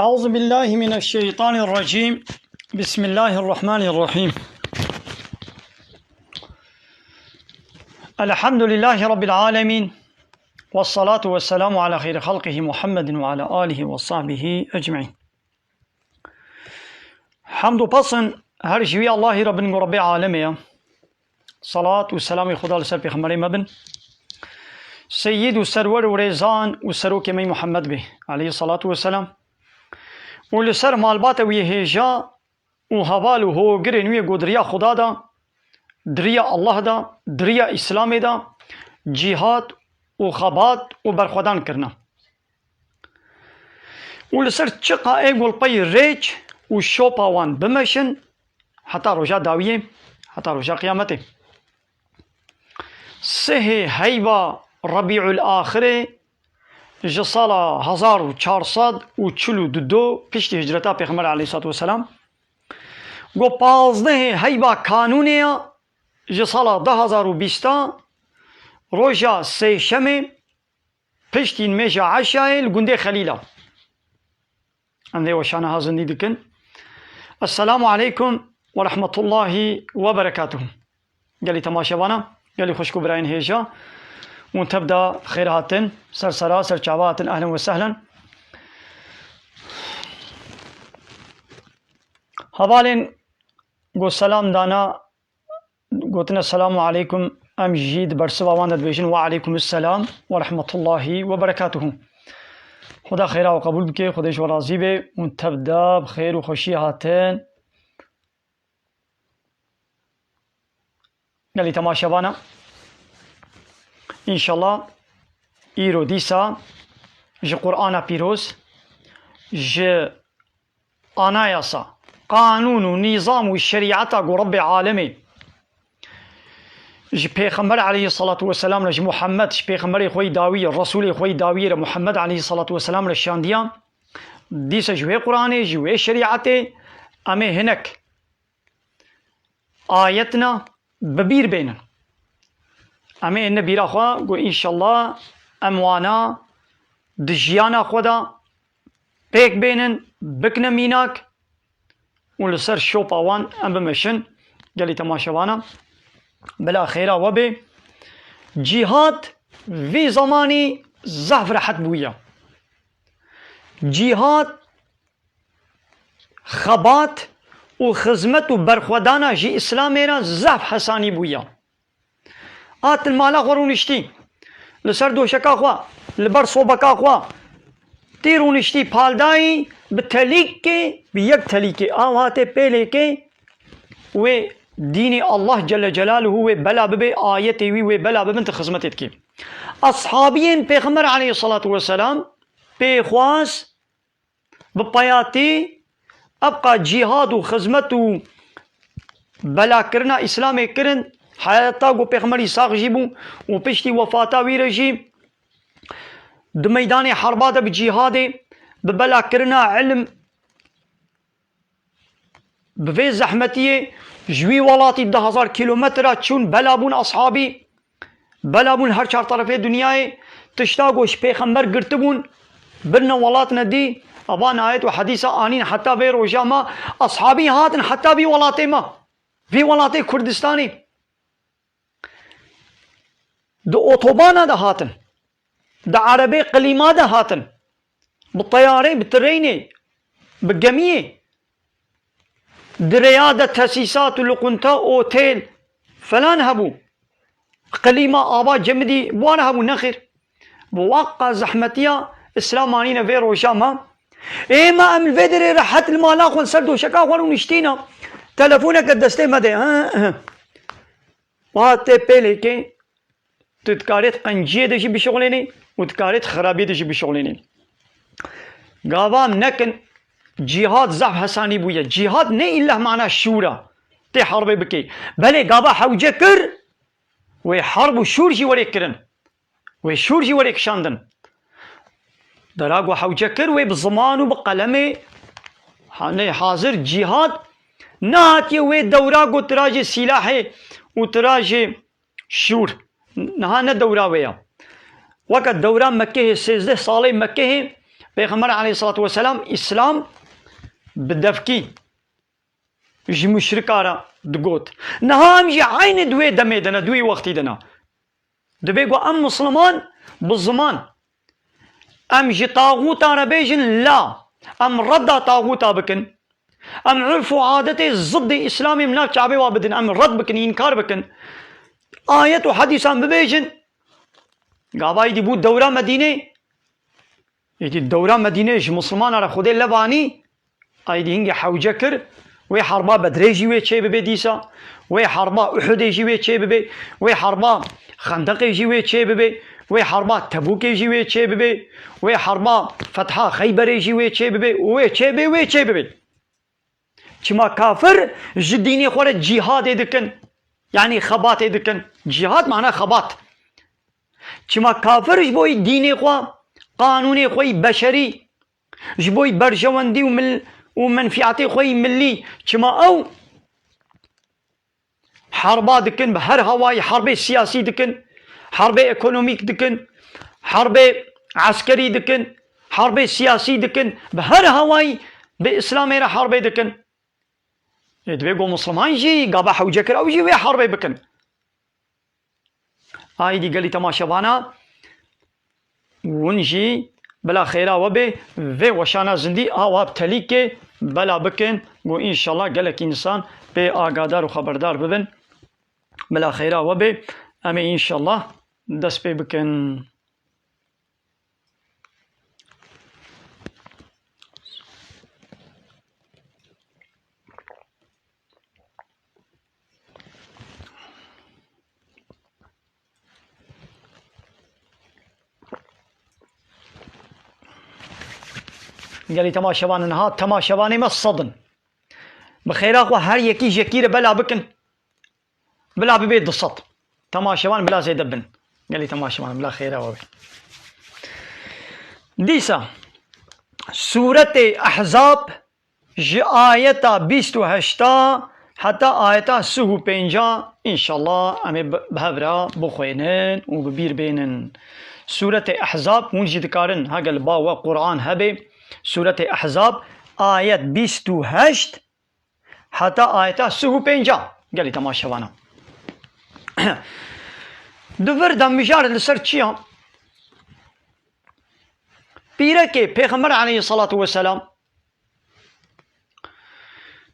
أعوذ بالله من الشيطان الرجيم. بسم الله الرحمن الرحيم. الحمد لله رب العالمين، والصلاة والسلام على خير خلقه محمد وعلى آله وصحبه أجمعين. حمد و پسند هر شوی الله رب رب عالمه. صلاة و سلام خدا لسر پیغمبر مبن سید و سرور و ریزان و سروک می محمد به علیه الصلاة والسلام و لسر مالبات و هجا و حوال و هوگر نوی گودریا خدا دا، دریا الله دا، دریا اسلام دا، جهاد و خبات و برخودان کرنا و لسر چقا ایگول پی ریچ و شوپاوان بمشن حتی روژا داویه، حتی روژا قیامته. سه هیوا ربیع الاخره جسالا 1442 پشت هجرتا پیغمبر علیه الصلاة والسلام گو 15 هیوا کانونه جسالا 2020 روژا سه شمه پشتین میجا عشایل گنده خلیلا انده وشانه ها زندی دکن. السلام علیکم و رحمت الله و برکاته. قالی تماشاوانا قالی خوشکو براین هیجا ونتبدا خيراتن سرسرا سرچاواتن. اهلا وسهلا. حوالين گو سلام دانا گوتنا السلام عليكم ام جيد برسوا واند بيجن وعليكم السلام ورحمة الله وبركاته. خدا خيرا وقبول بك خداش وراضي به ونتبدا بخير وخوشي هاتن. قالي تماشاوانا انشالله ایرو دیسا ج قرآن پیروز ج آنایاسا قانون و نظام و شریعتا گو رب عالمی ج پیغمبر علیه الصلاة والسلام ج محمد ج پیغمبر خوی داوی رسول خوی داوی محمد علیه الصلاة والسلام لشاندیا دیسا جوه قرآن جوه شریعت امی هنک آیتنا ببیر بینن امی ان بیرا خوا گو انشالله اموانا دجیانا خدا پیک بینن بکن میناک و لسر شوپاوان ام بمشن گلی تماشاوانا بلا خیرا و به جهاد وی زمانی زهف رحت بویا. جهاد خبات و خزمت و برخودانا جی اسلام را زهف حسانی بویا. آت المالا خورونشتی لسر دوشکا خوا لبر صوبکا خوا تیرونشتی پالدائی بتلیک کے بیک تلیک آوات پیلے کے و دین اللہ جل جلالہ و بلا ببے آیتی و بلا ببنت خزمتت کے اصحابین پیغمبر علیہ الصلاة والسلام پیخواس بپیاتی ابقا جہاد و خزمت و بلا کرنا اسلام کرن حیاتا گو پیغمبری ساق جیبو و پشتی وفاتا ویر جیب د میدان حربات بجهاد ببلا کرنا علم بفي زحمتیه جوی ولاتی 10,000 کیلومتر چون بلابون اصحابی بلابون هر چار طرف دنیای تشتا گوش پیغمبر گرتبون برنا ولات ندی ابان آیت و حدیث آنین حتی بی روجا ما اصحابی هاتن حتی بی ولاتی ما بی ولاتی کردستانی د اوتوبانا ده هاتن د عربي قليما ده هاتن بالطيارة بالترينة بالجميع دريادة تأسيسات لقنتا اوتيل فلان هبو قليما آبا جمدي وانا هبو نخير بواقع زحمتيا اسلامانينا في روشاما ايما ام الفيدري رحت المالاخ ونسردو شكا ونشتينا تلفونك الدستي مدي وهاتي بيليكي تتكارت قنجيه دشي بشغليني وتكارت خرابي دشي بشغليني قابام نكن جهاد زعف حساني بويا جهاد نه إلا معنى شورا تي حربي بكي بلي قابا حوجه كر وحرب شورجي وريك كرن وشورجي وريك شاندن دراغو حوجه كر وبزمان وبقلمي حاضر جهاد نهاتي ودوراغو تراجي سلاحي وتراجي شور نها نه دورا ویا وقت دورا مکه 13 ساله مکه پیغمبر علیه الصلاة والسلام اسلام بدفکی جی مشرکارا دگوت نه هم جی عین دوی دمه دنا دوی وقتی دنا دبی گو ام مسلمان بالزمان ام جی طاغوتا را بیجن لا ام ردا طاغوتا بکن ام عرف و عادت ضد اسلامی مناك شعبي وابدن ام رد بکن انکار بکن آیت و حدیث ام ببیجن قابای دی بود دورا مدینه يدي الدورة مدينة مسلمان على خدي لباني أيدي هنجي حوجة كر وي حربا بدريجي وي تشي ببي ديسا وي حربا أحد يجي وي تشي ببي وي حربا خندق يجي وي تشي ببي وي حربا تبوك يجي وي تشي ببي وي حربا فتحة خيبر يجي وي تشي ببي وي تشي ببي وي تشي ببي كما كافر جديني خورة جهاد يدكن يعني خبات يدكن جهاد معناه خبات كما كافر جبوي ديني خوا قانوني خوي بشري جبوي برجواندي ومنفعتي خوي ملي كما او حربا دكن بهر هواي حرب سياسي دكن حرب ايكونوميك دكن حرب عسكري دكن حرب سياسي دكن بهر هواي باسلامي را حرب دكن يدبيقو مسلمان جي قابا حوجة كر او جي وي حرب بكن هاي دي قالي تماشا بانا ونجي بلا خيرا وبي في وشانا زندي آواب تليك بلا بكن و إن شاء الله قالك إنسان بي آقادار وخبردار ببن بلا خيرا وبي أمي إن شاء الله دس بي بكن قال لي تماشوان نها تماشواني ما الصدن بخير اخو هر يكي جكيره بلا بكن بلا ببيت الصط تماشوان بلا زي دبن قال لي تماشوان بلا خير اخو ديسا سورة احزاب آية 28 حتى آية 35 ان شاء الله امي بهبرا بخوينن وببير بينن سورة احزاب ونجي ذكرن هاق الباوة قرآن هبي سورة احزاب آية 28 حتى آية 35 قال لي تماشا وانا دفر دم مجار لسر چيا پیره که پیغمبر علیه الصلاة والسلام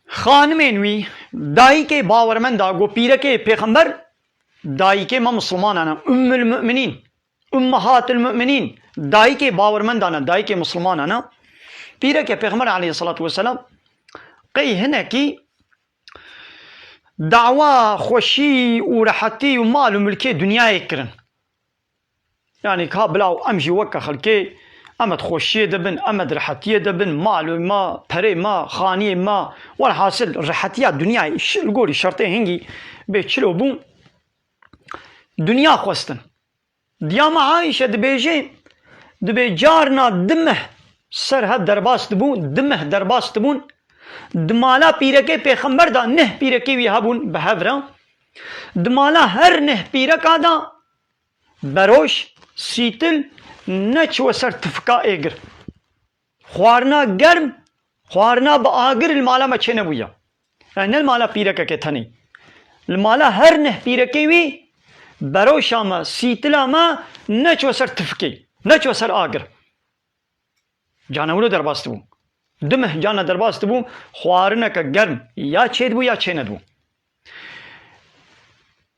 خانمین وی دایی که باورمندا گو پیره که پیغمبر دایی که ما مسلمانانا ام المؤمنین امهات المؤمنین دایی که باورمندانا دایی که مسلمانانا پیره که پیغمبر علیه الصلاة والسلام قی هنه کی دعوة خوشي ورحتي ومال وملكي دنيا يكرن يعني كابلاو امجي وكا خلكي امد خوشي دبن امد رحتي دبن مال ما بري ما خاني ما والحاصل رحتيات دنيا القولي شرطين هنجي بيتشلو بون دنيا خوستن دياما عايشة دبيجي دبي جارنا دمه سر هد درباس دبون دمه درباس دبون دمالا پیرکه پیغمبر دا نه پیرکی وی هبون بهورا دمالا هر نه پیرکا دا بروش سیتل نچ و سر تفکا ایگر خوارنا گرم خوارنا با آگر المالا مچه نبویا یعنی المالا پیرکه که تنی المالا هر نه پیرکی وی بروش اما سیتل اما نچ و سر تفکی نچ و سر آگر جانولو در باست بو دمه جانا درباست بو خوارنه که گرم یا چید بو یا چه ندبو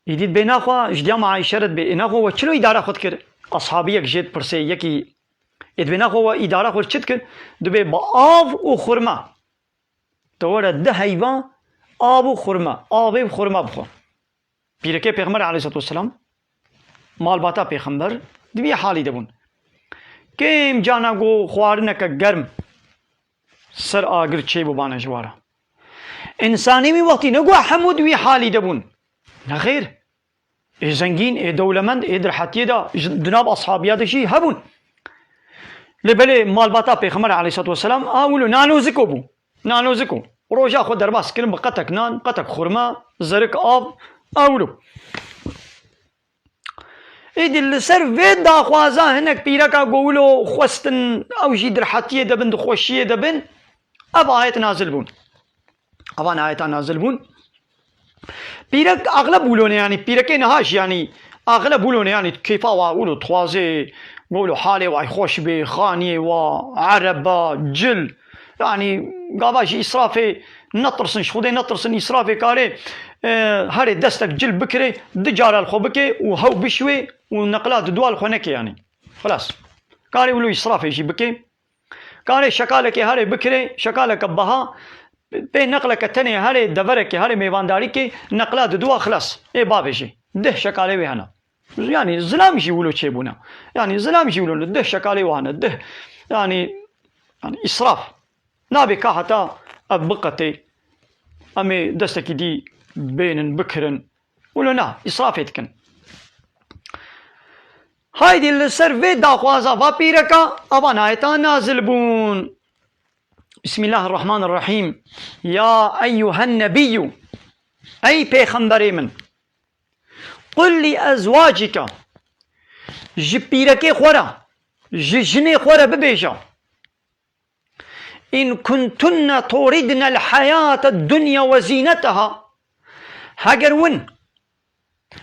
ایدید بینا خواه جدیام عایشه رد بینا خواه و چلو اداره خود کرد اصحابی یک جد پرسه یکی اید بینا خواه و اداره خود چید کرد دو با آب و خورما دواره ده حیوان آب و خورما آب و خورما بخور پیرکه پیغمبر علیه السلام مال باتا پیغمبر دوی حالی دبون کم جانا گو خوارنه که گرم سر آگر چه ببانه جوارا انسانی می وقتی نگو حمود وی حالی دبون نخیر ای زنگین ای دولمند ای درحتیه دا دناب اصحابیات شی هبون لبله مالباتا پیغمبر علیه السلام آولو نانوزکو بو نانوزکو روژا خود درباس کلم بقتک نان قتک خورما زرک آب آولو إيدي اللي سر فيد دا خوازا هناك بيركا قولو خوستن أو جي درحاتية دبن دخوشية دبن أبا آيات نازل بون أبا آيات نازل بون بيرك أغلب بولون يعني بيركي نهاش يعني أغلب بولون يعني كيفا وقولو توازي قولو حالي واي خوش بي خاني وعربة جل يعني قاباش إسرافي نطرسن شخودي نطرسن إسرافي كاري هاري دستك جل بكري دجار الخو بكي وهو بشوي ونقلات دوال خونكي يعني خلاص كاري ولو إسرافي يجي بكي كاري شكالك هاري بكري شكالك بها بين نقلك التاني هاري دبرك هاري ميوانداريكي نقلات دوا خلاص اي بابيجي ده شكالي وهنا يعني زلام يجي ولو تشيبونا يعني زلام يجي ولو ده شكالي وهنا ده يعني إسراف نابي كاحتا أبقتي أمي دستك دي بين بكرن ولو نا إسرافتكن هايدي اللي سرفي دا خوازا فابيركا أبا نايتا نازل بون بسم الله الرحمن الرحيم يا أيها النبي أي پیغمبر من قل لأزواجك جبيركي خورا ججني خورا ببيجا إن كنتن تردن الحياة الدنيا وزينتها هاگر ون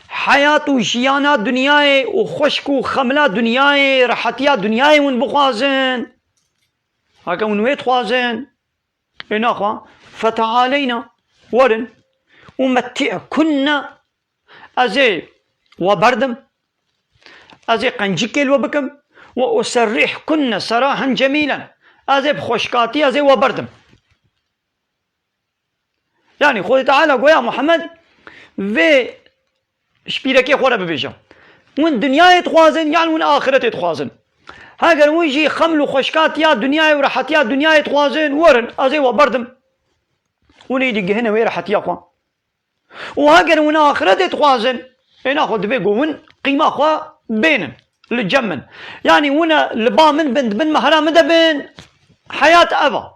حياة جيانا دنياي وخشك وخملا دنياي راحتيا دنياي ون بخوازن هاگر ون ويت خوازن إناخوا فتعالينا ورن ومتعكن أزي وبردم أزي قنجكيل وبكم وأسرحكن سراحا جميلا أزي بخشكاتي أزي وبردم يعني خود تعالى قويا محمد في شبيركي خورا ببيجا وين دنيا يتخوازن يعني وين آخرة يتخوازن هاگر ويجي خملو خشكات يا دنيا ورحت يا دنيا يتخوازن ورن أزي وبردم ونيدي هنا ويرحت يا خوا وهاگر وين آخرة يتخوازن هنا خود بيقو وين قيمة خوا بينن للجمن يعني وين لبامن بند بن مهرام دبن حياة أبا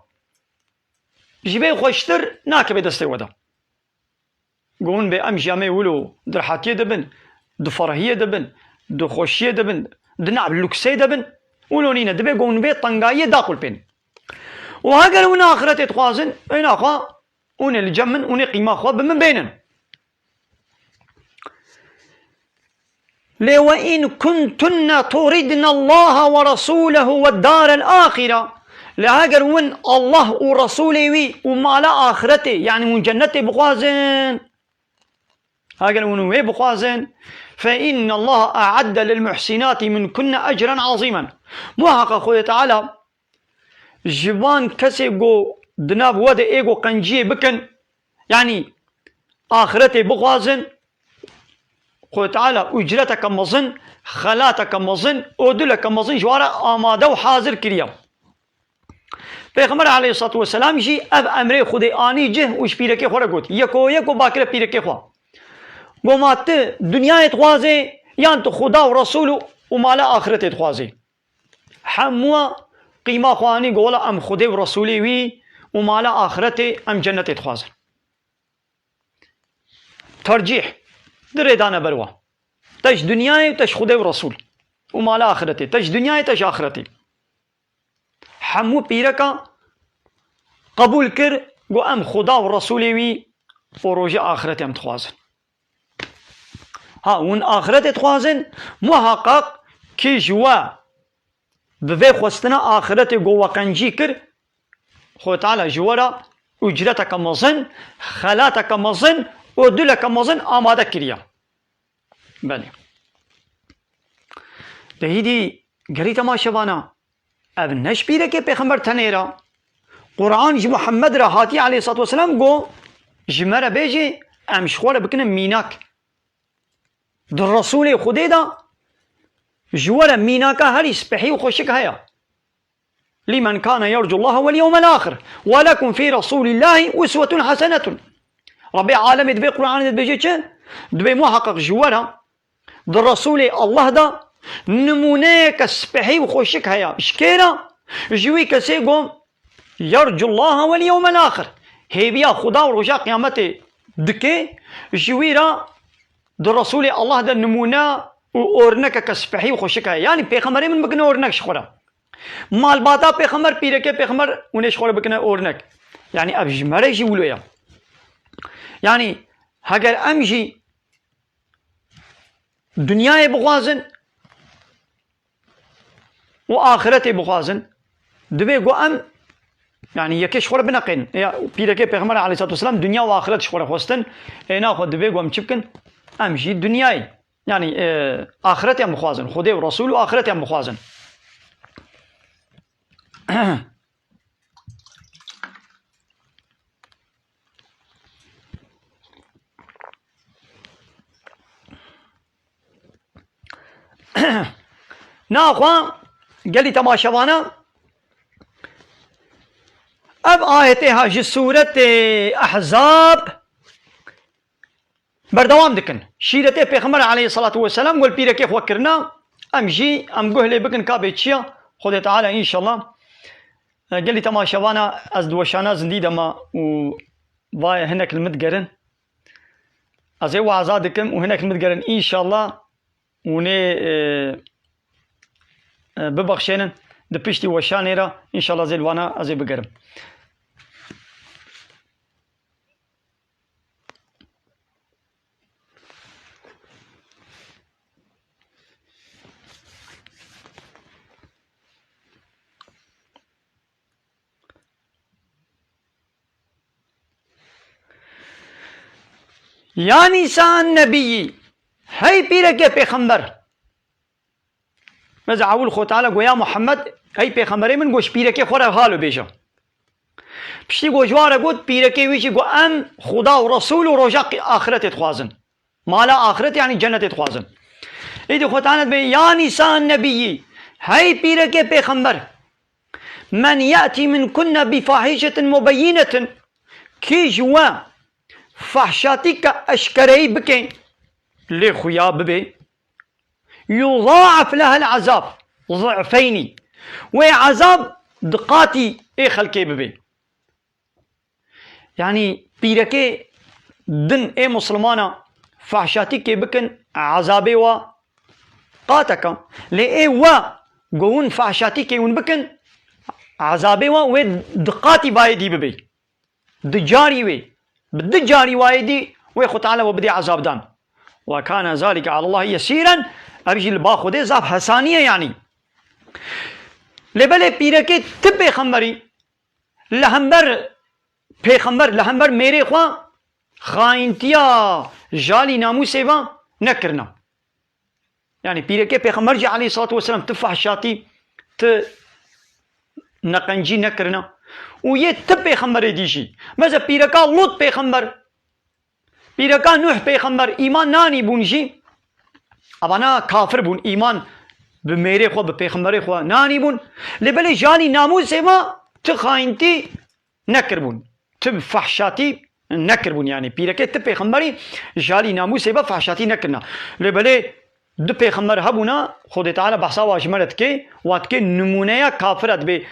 جيبي خوشتر ناكبي دستي ودا قون بي أمشي أمي ولو درحاتية دبن دفرهية دبن دخوشية دبن دنعب لوكسي دبن ولو نينا دبي قون بي طنقاية داخل بين وهاقر ونا آخرة يتخوازن اينا خوا وني الجمن وني قيمة خوا بمن بينن لي وإن كنتن تردن الله ورسوله والدار الآخرة لهاجر ون الله ورسوله وي وما لا آخرته يعني من جنته بخوازن هاجر ون وي بخوازن فإن الله أعد للمحسنات من كن أجرا عظيما محقق خوي تعالى جبان كسي جو دناب ود ايجو قنجي بكن يعني آخرته بخوازن خوي تعالى أجرتك مظن خلاتك مظن أودلك مظن جوارا آماده وحاضر كريم پیغمبر علیه الصلاة والسلام جی اب امر خود آنی جه وش پیرکی خورا گوت یکو باکر پیرکی خوا گو مات دنیا اتخوازه یان تو خدا و رسول و مالا آخرت اتخوازه حموا قیمه خوانی گولا ام خود و رسولی وی و مالا آخرت ام جنت اتخوازه ترجیح در دانه بروا تش دنیای تش خود و رسول و مالا آخرت تش دنیای تش آخرت حمو بيركا قبول كر قو ام خدا ورسولي وي فروج آخرت ام تخوازن ها ون آخرت تخوازن محقق كي جوا بفي خوستنا آخرت قو وقنجي كر خو تعالى جوارا اجرتك مظن خلاتك مظن ودلك مظن آماده كريا بله دهيدي قريتا ما شبانا اب نشبیره که پیغمبر تنیرا قرآن جي محمد را هاتي عليه الصلاة والسلام قو جمرة بيجي امشخوره بكنا ميناك در رسول خودي دا جوارا ميناكا هري سبحي وخوشك هيا لمن كان يرجو الله واليوم الآخر ولكم في رسول الله أسوة حسنة ربي عالم دبي قرآن دبي جيتش دبي محقق جوارا در رسول الله دا نمونيك سبحي وخوشك هيا شكيرا جوي كسي قوم يرجو الله واليوم الآخر هي بيا خدا ورجاء قيامته دكي جويرا در رسول الله دا نمونا و اورنک کسپحی و خوشکه یعنی پیغمبر من بکنه اورنک شخوره مال باتا پیغمبر پیرکه پیغمبر اونش خوره بکنه اورنک يعني أبج مريجي ولويا يعني هجر أمجي دنياي بغوازن وآخرتي بغوازن دبي قو أم يعني يكش خورة بنقين يا بيركي بيغمر عليه الصلاة والسلام دنيا وآخرت شخورة خوستن ناخذ دبي قو أم تشبكن أمجي دنياي يعني آخرتي أم بغوازن خدي ورسول وآخرتي أم بغوازن ناخوا قال لي تماشوانا اب آيتها جي سورة أحزاب بردوام دكن شيرته پیغمبر عليه الصلاة والسلام قول بيركي خوكرنا ام جي ام قهلي بكن كابيتشيا خذ تعالى ان شاء الله قال لي تماشوانا از دوشانا زنديد ما و باي هناك المدقرن ازي وعزادكم وهناك المدقرن ان شاء الله وني ببخشينن دبشتي وشانيرا ان شاء الله زلوانا ازي بقرب يا نساء النبي هاي بيرك پیغمبر ماذا عول خو تعالى يا محمد هاي پیغمبر من گوش بيرك خورا حالو بيجا بشتي گوجواره گوت بيرك ويشي گو ام خدا ورسول وروجا آخرت تخوازن مالا آخرت يعني جنة تخوازن ايدي خو تعالى يا نساء النبي هاي بيرك پیغمبر من يأتي من كنا بفاحشة مبينة كي جوا فحشاتك اشكري بكين لي خويا ببي يضاعف لها العذاب ضعفين وعذاب دقاتي اي خلكي ببي يعني بيركي دن اي مسلمانا فحشاتي كي بكن عذابي و قاتك لي اي و قون فحشاتي كي ون بكن عذابي و دقاتي بايدي ببي دجاري وي بالدجاري وايدي ويخو تعالى وبدي عذاب دان وكان ذلك على الله يسيرا ابيجي الباخذ زاف حسانيه يعني لبلي بيركي تبي خمري لهمبر پیغمبر لهمبر میرے خواہ خائنتیا جالی نامو سیوا نکرنا يعني بيركي پیغمبر جي عليه الصلاة والسلام تفحشاتي نقنجي نكرنا ويه تب پیغمبر ديشي ماذا بيركا لوط پیغمبر بيركا نوح پیغمبر ايمان ناني بونجي ابانا كافر بون ايمان بميري خو بپیغمبر خو ناني بون لبلي جاني نامو سيما تخاينتي نكر بون تب فحشاتي نكر بون يعني بيركي تب پیغمبري جالي نامو سيما فحشاتي نكرنا لبلي دو پیغمبر هبونا خود تعالى بحثا واجمرت كي وات كي نمونيا كافرت بي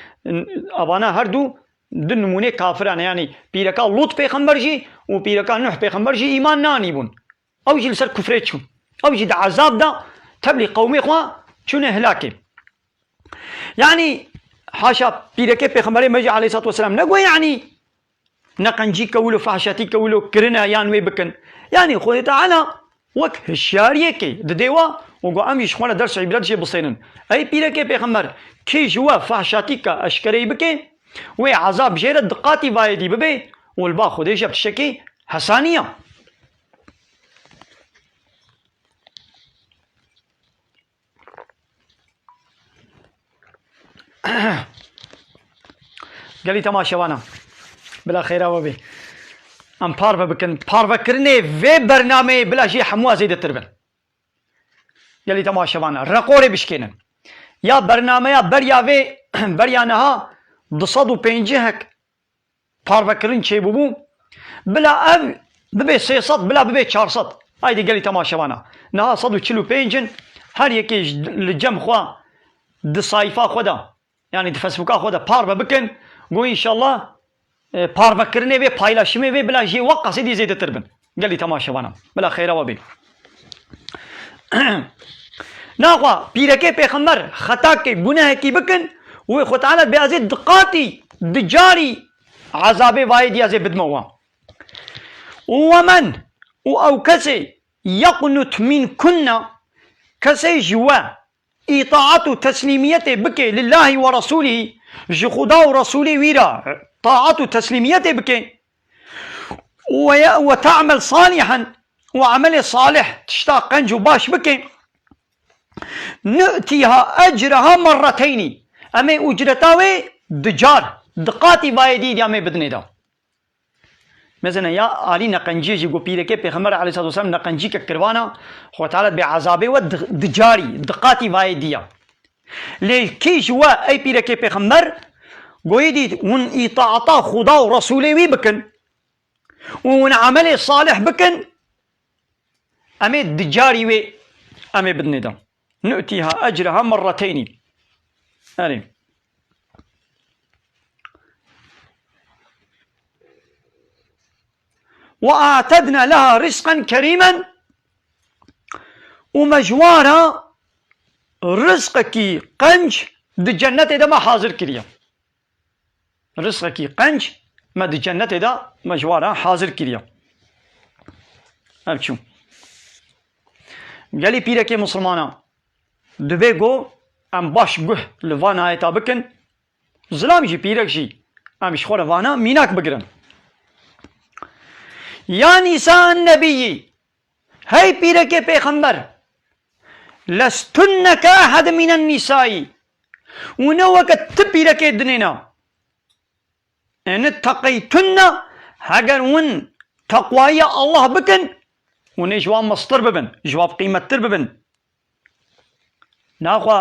ابانا هر دو نمونه كافران يعني بيركا لوط پیغمبر جي و بيركا نوح پیغمبر جي ايمان ناني بون او جي لسر كفريتشون او جي دا عذاب دا تبلي قومي خوا چون هلاكي يعني حاشا بيركي پیغمبر مجي عليه الصلاة والسلام نقو يعني نقنجي كولو فحشاتي كولو كرنا يانوي بكن يعني خود تعالى وك هشياريه كي دديوا وقو ام يشخوانا درس عبرات جي بصينن اي بيركي پیغمبر كي جوا فحشاتي كا اشكري بكي وي عذاب جيرة دقاتي بايدي ببي والبا خودي جاب تشكي حسانية قال لي تماشى وانا بلا خير وبي ام بارفا بكن بارفا كرني في برنامج بلا شي حموا زيد التربن قال لي تماشى وانا رقوري بشكينن يا برنامج يا بريا في بريا نها دصدو بينجهك بارفا كرن شي بوبو بلا اب ببي سيصد بلا ببي 400 هايدي قال لي تماشى وانا نها صدو تشلو بينجن هر يكي الجم خوا دصايفا خدا يعني دفسبوكا خدا بارفا بكن قو ان شاء الله بارفا كرني بي بايلاشمي بي بلا جي وقع سيدي زيد التربن قال لي تماشى وانا بلا خير وبي ناخوا پیرکه پیغمبر خطا کې گناه کې بکن و خو تعالی بیا زید دقاتی دجاری عذاب وايد ازي بدموا ومن او كسي يقنت من كنا كسي جوا اطاعته تسليميته بك لله ورسوله جخدا ورسوله ويرا طاعته تسليميته بك وتعمل صالحا وعمل صالح تشتاق قنج باش بك نؤتيها اجرها مرتين امي اجرتاوي دجار دقاتي بايدي يا مي بدني دا مثلا يا علي نقنجي جو بيركي پیغمبر عليه الصلاه والسلام نقنجي كروانا خو تعالى بعذابه ودجاري دقاتي بايدي لكي جوا اي بيركي پیغمبر قويدي ون اطاعتا خدا ورسوله وي بكن ون عمل صالح بكن امي دجاري وي امي بدني دا نؤتيها اجرها مرتين هذه وأعتدنا لها رزقا كريما ومجوارا رزقك قنج دي جنة دا ما حاضر كريا رزقك قنج ما دي جنة دا مجوارا حاضر كريا أبشو قالي بيرك مسلمانا دبي go ام باش گه لوانا ایتا بکن ظلام جي بيرك جي ام شخور وانا ميناك بگرن يا نساء النبي هاي بيرك پیغمبر لستن كأحد من النساء ونوكت تبيرك دنينا ان اتقيتن هاگر ون تقوايا الله بكن ون جواب مصدر ببن جواب قيمة تر ببن ناخوا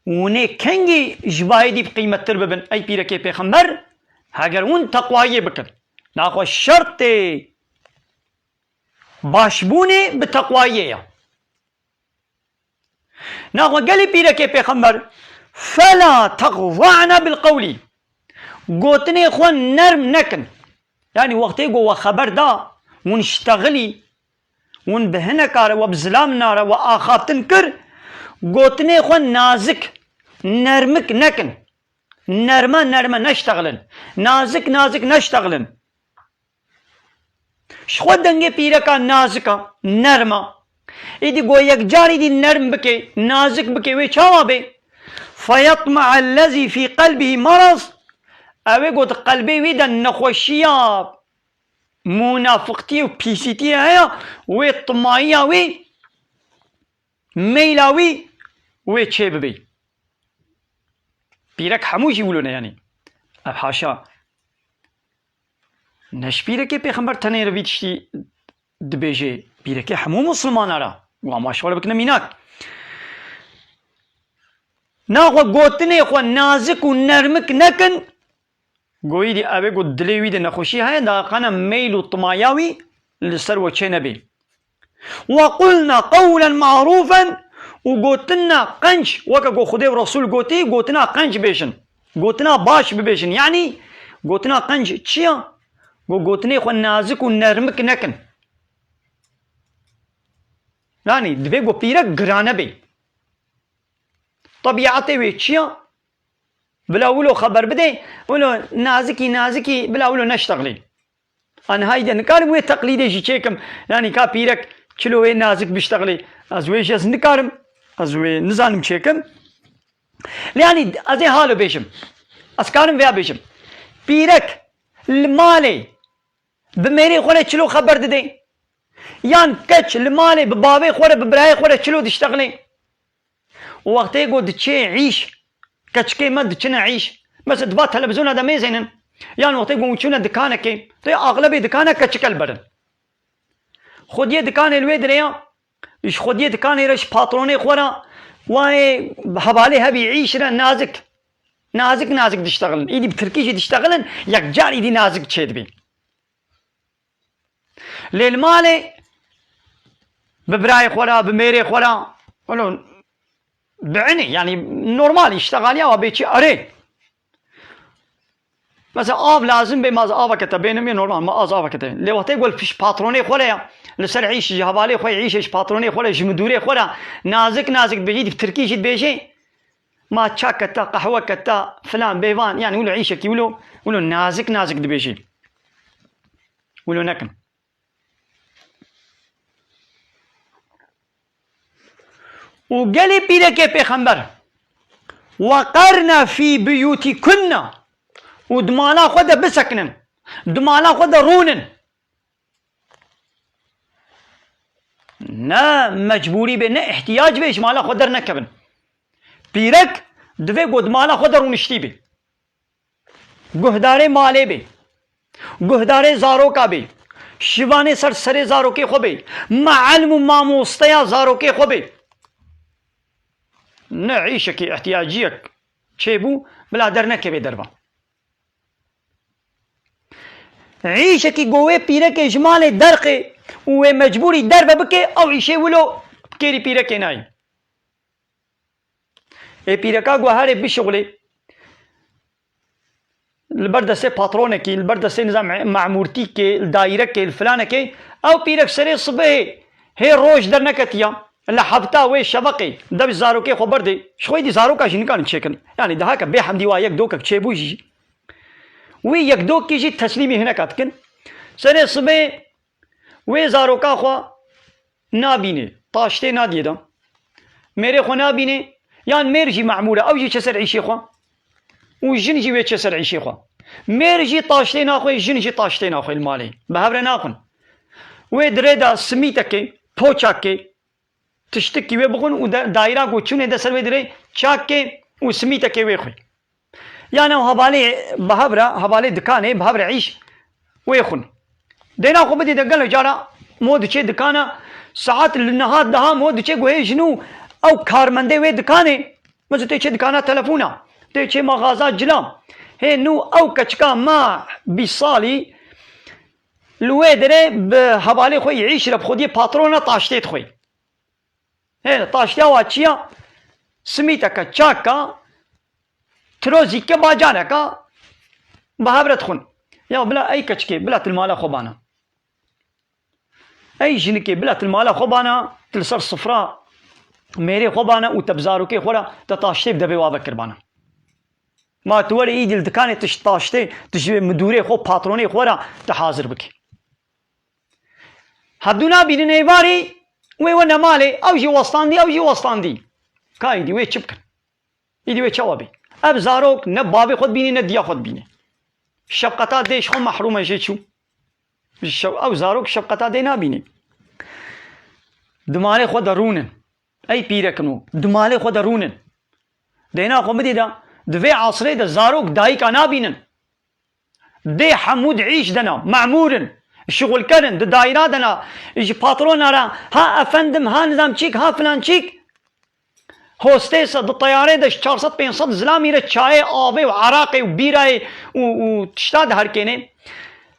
ونه كنجي جبايدي بقيمة تر ببن اي بيرك پیغمبر هاگر ون تقوايا بكن ناخوا شرط باشبوني بتقوايا ناخوا قالي بيرك پیغمبر فلا تغضعن بالقول قوتني خوان نرم نكن يعني وقتي قوة خبر دا ونشتغلي ونبهنكار وبزلام نار وآخاب تنكر قوتني خوان نازك نرمك نكن نرمة نشتغلن نازك نشتغلن شخو دنگه پیرکا نازکا نرمه ایدی گو یک جاری دی نرم بکه نازک بکه وی چاوا بی فیطمع الذي في قلبه مرض اوه گو قلبه وی دا نخوشیا منافقتی و پیسیتی هیا وی طمعیا وی میلا وی چه ببی پیرک هموشی بولونه یعنی اب حاشا نش پیرکه پیغمبر تنه روی تشتی دبیجه پیرکه همو مسلمان را و ماشوال بکنه میناک ناخوا گوتنه خوا نازک و نرمک نکن گویی دی اوه گو دلیوی دی نخوشی های دا قنا میل و طمایاوی لسر و چه نبی وقلنا قولا معروفا و گوتنا قنج وکا گو خدا و رسول گوتی گوتنا قنج بیشن گوتنا باش ببیشن یعنی گوتنا قنج چیه گوتنی خو نازک و نرمک نکن یعنی دبی گو پیرک گرانه بی طبیعتی وی چیه بلا ولو خبر بده ولو نازکی بلا ولو نشتغلی انا هایده نکارم وی تقلیده جی چیکم یعنی کا پیرک چلو وی نازک بشتغلی از ویش از نکارم از وی نزانم چیکم یعنی از این حالو بیشم از کارم ویا بیشم پیرک المالي بميري خوره چلو خبر ددي يان كچ المالي ببابي خوره ببراي خوره چلو تشتغلي وقتي قد تشي عيش كچ كي مد تشنا عيش بس دبا تلفزيون هذا ميزين يان وقتي قد وچونا دكانك تو اغلبي دكانك كچكل بدن خوديه دكان الوي دريا ايش خوديه دكان يرش باتروني خوره واي حوالي هبي عيش نازك تشتغلن ايدي بتركيش تشتغلن يك جار ايدي نازك تشيد بي للمالي ببراي خورا بميري خورا ولو بعني يعني نورمال يشتغل يا وبيتشي اري مثلا آب لازم به ماز آب کته بینم یه نورمال ما آز آب کته لوقتی گل فیش پاترونی خوره لسر عيش جهبالي خوي عيشش باطروني خولا جمدوري خولا نازك نازك بيجي في تركي جد بيجي ما تشاكتا قهوة كتا فلان بيفان يعني ولو عيشك ولو نازك نازك دبيجي ولو نكم وقالي بيدك بيخمبر وقرنا في بيوتكن ودمالا خدا بسكنن دمالا خدا رونن نا مجبوري به نا احتياج بيش مالا خدر نكبن بيرك دوی گود مالا خود رونشتی بی گهدار ماله بی گهدار زارو کا بی شیوان سر زارو کے خوبی معلم و ماموستیا زارو کے خوبی نعيشك احتياجيك شيبو بلا درنك بدربا عيشك جوه بيرك اجمال درقه ومجبوري دربه بك او عيشه ولو كيري بيرك ناي اي بيركا غوهاري بشغلي البردسه باترونه كي البردسه نظام معمورتي كي الدائره كي الفلانه كي او بيرك سري صبح هي روج درنكتيا لحبتا وي شبقي دب زاروكي خبر دي شوي دي زاروكا شنكان تشيكن يعني ده هكا بيحمدي وايك دوكك تشيبوجي وي يك دوك كيجي تسليمي هنا كاتكن سنه صبح وي زاروكا خو نابيني طاشتي ناديدا ميري خو نابيني يعني ميرجي معموله او جي تشسر عيشي خو وجنجي وي تشسر عيشي خو ميرجي طاشتي ناخو جنجي طاشتي ناخو المالي بهبره ناخن وي دريدا سميتكي بوچاكي تشتكي وي بخون ودائره گوچونه د سر ودري چاكي وسميتكي وي خو يعني هبالي بهبره هبالي دكانه بهبره عيش ويخن دينا خو بدي دقل جارا مود چه دكانه ساعات النهار ده مود چه گوي جنو او کارمنده وي دكانه مزه ته چه دكانه تلفونه ته چه مغازات جلا هي نو او كچكا ما بيصالي الويدره بهبالي خو يعيش رب خودي باترونه طاشتيت خوي هي طاشتيا واتشيا سميتك تشاكا تروزيك باجانكا بهبرت خن يا بلا اي كچكي بلا تلمالا خوبانا اي جنكي بلا تلمالا خوبانا تلسر صفراء ميري خوبانا وتبزارو كي خورا تطاشتي بدبي وابكر بانا ما تولي ايدي الدكاني تشطاشتي تجي مدوري خو باتروني خورا تحاضر بك هدونا بيدن ايواري وي وانا مالي او جي وسطاندي او جي وسطاندي كايدي وي چبكن ايدي وي چوابي اب زاروك نه بابي خود بيني نه ديا خود بيني شبقتا ديش خو محرومه شو او زاروك شبقتا دي نابيني دمالي خود رونن اي بيركنو دمالي خود رونن دينا خو مدي دا دوي عصري دا زاروك دايكا نابينن دي حمود عيش دنا معمورن الشغل كرن دا دايرا دنا يجي باترون ارا ها افندم ها نظام چيك ها فلان چيك هوستيس دو طياره دش 400 500 زلامي ره چاي آبي وعراقي وبيراي وتشتاد هركينه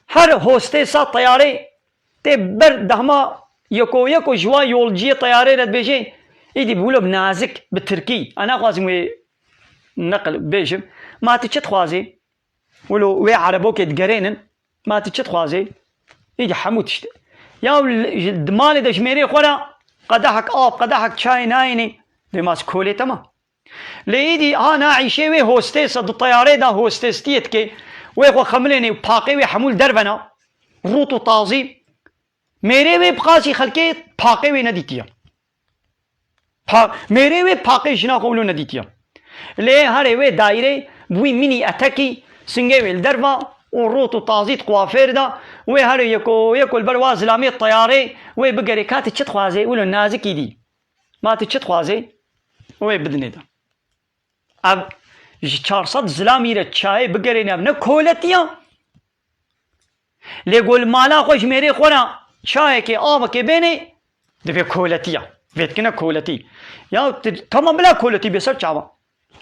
هر هوستيس طياره تبر دهما يكو جوا يولجي طياره رد بيجي ايدي بيقولوا بنازك بالتركي انا خوازم نقل بيجم ما تشت خوازي ولو وي عربوك تقرينن ما تشت خوازي يجي حمود تشت يا دمالي دش ميري خورا قدحك قدحك شاي نايني دماس كولي تمام ليدي انا عايشه وي هوستيس دو طياره دا هوستيستيت كي وي خو خملني باقي وي حمول دربنا روتو طازي ميري وي بقاسي خلكي باقي وي نديتيا ميري وي باقي شنا قولو نديتيا لي هاري وي دايره وي ميني اتاكي سنجي وي الدربا وروتو طازي قوافير دا وي هاري يكو البرواز لامي الطياري وي بقري كات تشت خوازي ولو نازكي دي ما تشت خوازي وي بدني دا اب 400 زلامي ره چاي بگرينه نه كولتيا ليقول مالا خوش ميري خورا چاي كي آب كي بيني دفي كولتيا فيتكنا كولتي يا تمام بلا كولتي بسر چاوا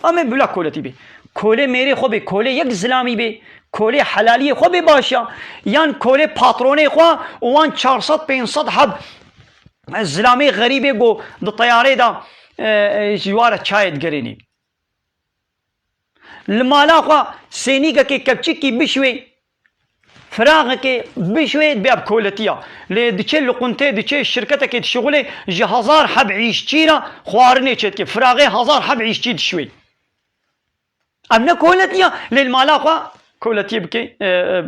اما بلا كولتي بي كولي ميري خو بي كولي يك زلامي بي كولي حلالي خو بي باشا يان كولي باتروني خو وان 400 500 حب الزلامي غريبه جو دو طياره دا جواره شايد قريني المالا خو سينيكا كي كبچي كي بشوي فراغك بشوية باب كولتيا لديتشي لقنتي ديتشي شركتك شغلي جي هزار حب عيش تشيرا خوارني تشتكي فراغي هزار حب عيش تشيد شوي أمنا كولتيا للمالاقة كولتيا بكي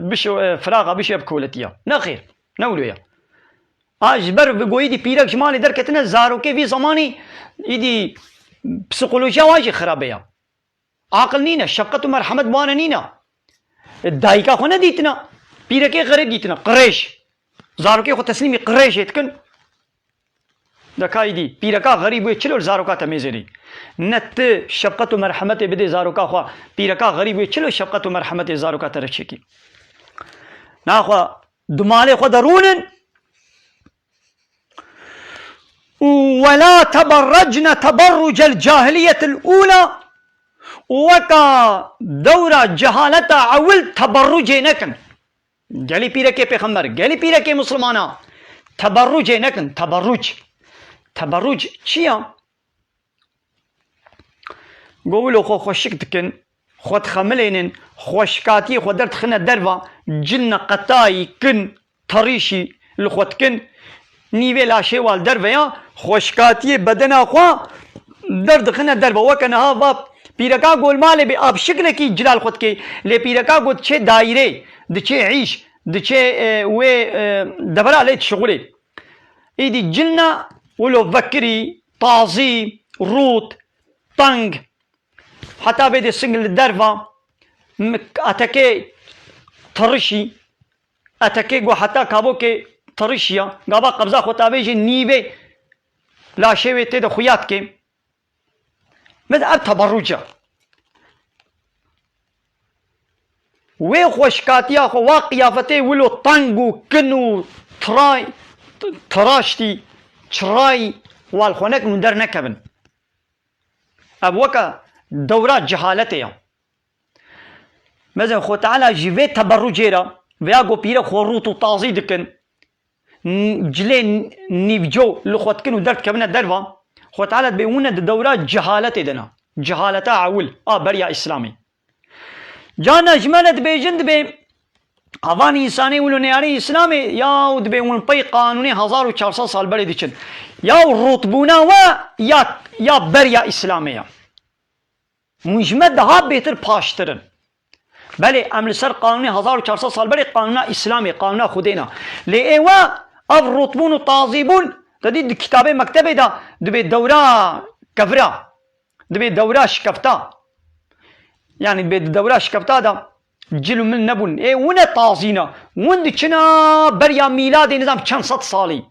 بشو فراغة بشو بكولتيا نخير نولويا أجبر بقويدي بيرك جمالي دركتنا زاروكي في زماني يدي بسيكولوجيا واجي خرابية عقل نينا شفقة ومرحمة بوانا نينا الدايكا خو نديتنا بيركي غريب ديتنا قريش زاروكي خو تسليمي قريش يتكن دكايدي بيركا غريب ويتشلو زاروكا تميزري نت شفقة ومرحمة بدي زاروكا خو بيركا غريب ويتشلو شفقة ومرحمة زاروكا ترشكي ناخو دمالي خو درونن ولا تبرجن تبرج الجاهلية الأولى وكا دورة جهالة عول تبرج نكن قالي بيركي بيخمر قالي بيركي مسلمانا تبرج نكن تبرج چيا قولوا خو خوشك تكن خو تخملين خوشكاتي خو درت خنا دربا جلنا قطاي كن طريشي لخوتكن نیوه لاشه وال در ویا خوشکاتی بدن خوا درد خنه در با وکنها و پیرکا گول مال به آب شکل کی جلال خود کی لی پیرکا گود چه دایره دچه عیش دچه و دبر لیت شغله ایدی جلنا ولو فکری طازی روت طنگ حتی بده سنگل دروا اتکه ترشی اتکه گو حتی کابو که طريشيا قابا قبضا خطابيجي نيبي لا شيء تيدا خياتك ماذا اب تبرجا وي خوشكاتيا خو واقيافتي ولو طنقو كنو تراي تراشتي تراي والخونك ندر نكبن ابوكا دورات جهالتيا ماذا خو تعالى جيفي تبرجيرا وياقو بيرا خوروتو طازي دكن جلي نيفجو لخوتكن ودرت كمنا دربا خو تعالى بيونا دورات جهالة دنا جهالة عول بريا اسلامي جانا جمالت بيجند بي اوان انساني ولو نياري اسلامي يا ود بي ون بي قانوني 1400 سال بري ديچن يا رطبونا و يا بريا اسلامية مجمد ها بيتر پاشترن بله عمل سر قانوني 1400 سال بري قانونا اسلامي قانونا خودينا لي ايوا اب رطبون وطازيبون تدي كتابه مكتبه دا دبي دورة كفرا دبي دورة شكفتا يعني دبي دورة شكفتا دا جلو من نبون اي ونا طازينا وند چنا بريا ميلادي نظام چند صد سالي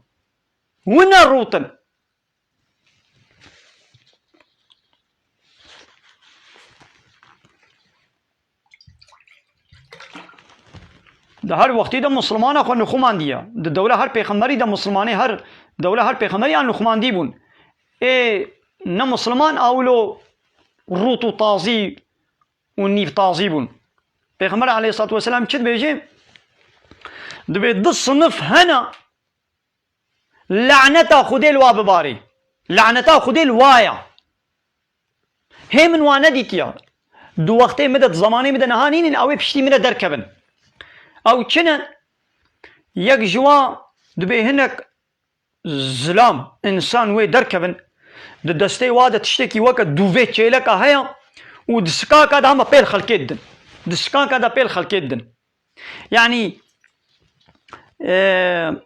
ونا روتن ده هر وقتی ده مسلمان خو نخوماندیه ده دوله هر پیغمبری ده مسلمانی هر دوله هر پیغمبری ان نخوماندی بون ای نه مسلمان اولو روت و طازی و نیف طازی بون پیغمبر علیه الصلاة والسلام چد بیجه ده به ده صنف هنا لعنتا خودی الوا بباری لعنتا خودی الوایا هم وانا دیتیا دو وقتی مدت زمانی مدت نهانین اوی پشتی مدت درکبن او چنن یک جوا دبي هناك زلام انسان وي دركبن دستي واده تشتكي وقت دوفي تشيلك هيا ودسكا كذا هم بيل خلكيدن دسكا كذا بيل خلكيدن يعني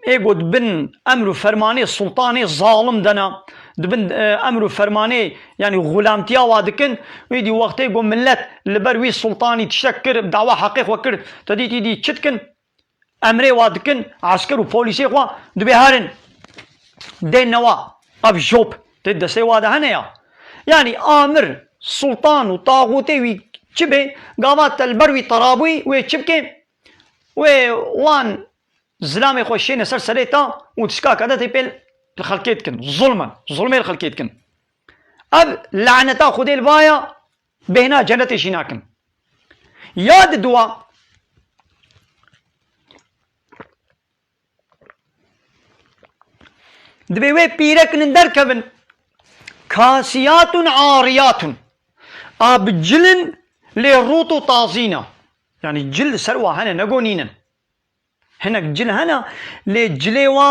ايقود بن امر فرماني سلطاني ظالم دنا دبن امر فرماني يعني غلامتيا وادكن ويدي وقت يقوم ملت لبروي سلطاني تشكر بدعوى حقيق وكر تدي تدي تشتكن امري وادكن عسكر وبوليسي خوا دبي هارن دين نوا اب جوب تد سي واده هنيا يعني امر سلطان وطاغوتي وي تشبي قامات البروي طرابوي ويتشبكي وان زلامي خوشين سر سريتا وتشكا كذا تيبل الخلكيتكن ظلما الخلكيتكن اب لعنتا خدي البايا بهنا جنة شيناكن ياد دوا دبيوي بيرك نندر كبن كاسيات عاريات اب جلن لروتو طازينا يعني جل سروا هنا نقونينا هناك جل هنا لجليوا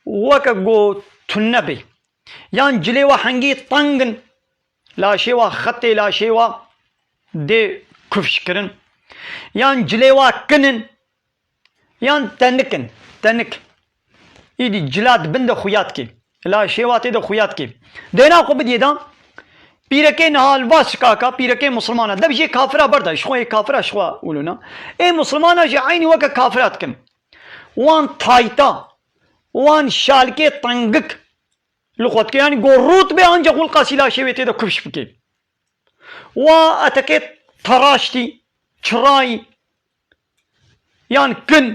وكجو تنبي يان جليوا حنجي طنجن لا شيوا خطي لا شيوا دي كفش كرن يان جليوا كنن يان تنك إيدي جلاد بند خوياتك لا شيوات دو خوياتك دینا کو بدی دا پیرکے نال واس کا پیرکے مسلمانہ دب یہ کافرہ بردا شخوا کافرہ شخوا ولونا اے مسلمانہ جی عین وک کافرات کم وان تھایتا وان شالکے تنگک لغت کے یعنی گوروت بے انج قول قاسلا شویتے دا کفش بکے وا اتکے تراشتی چرائی یان کن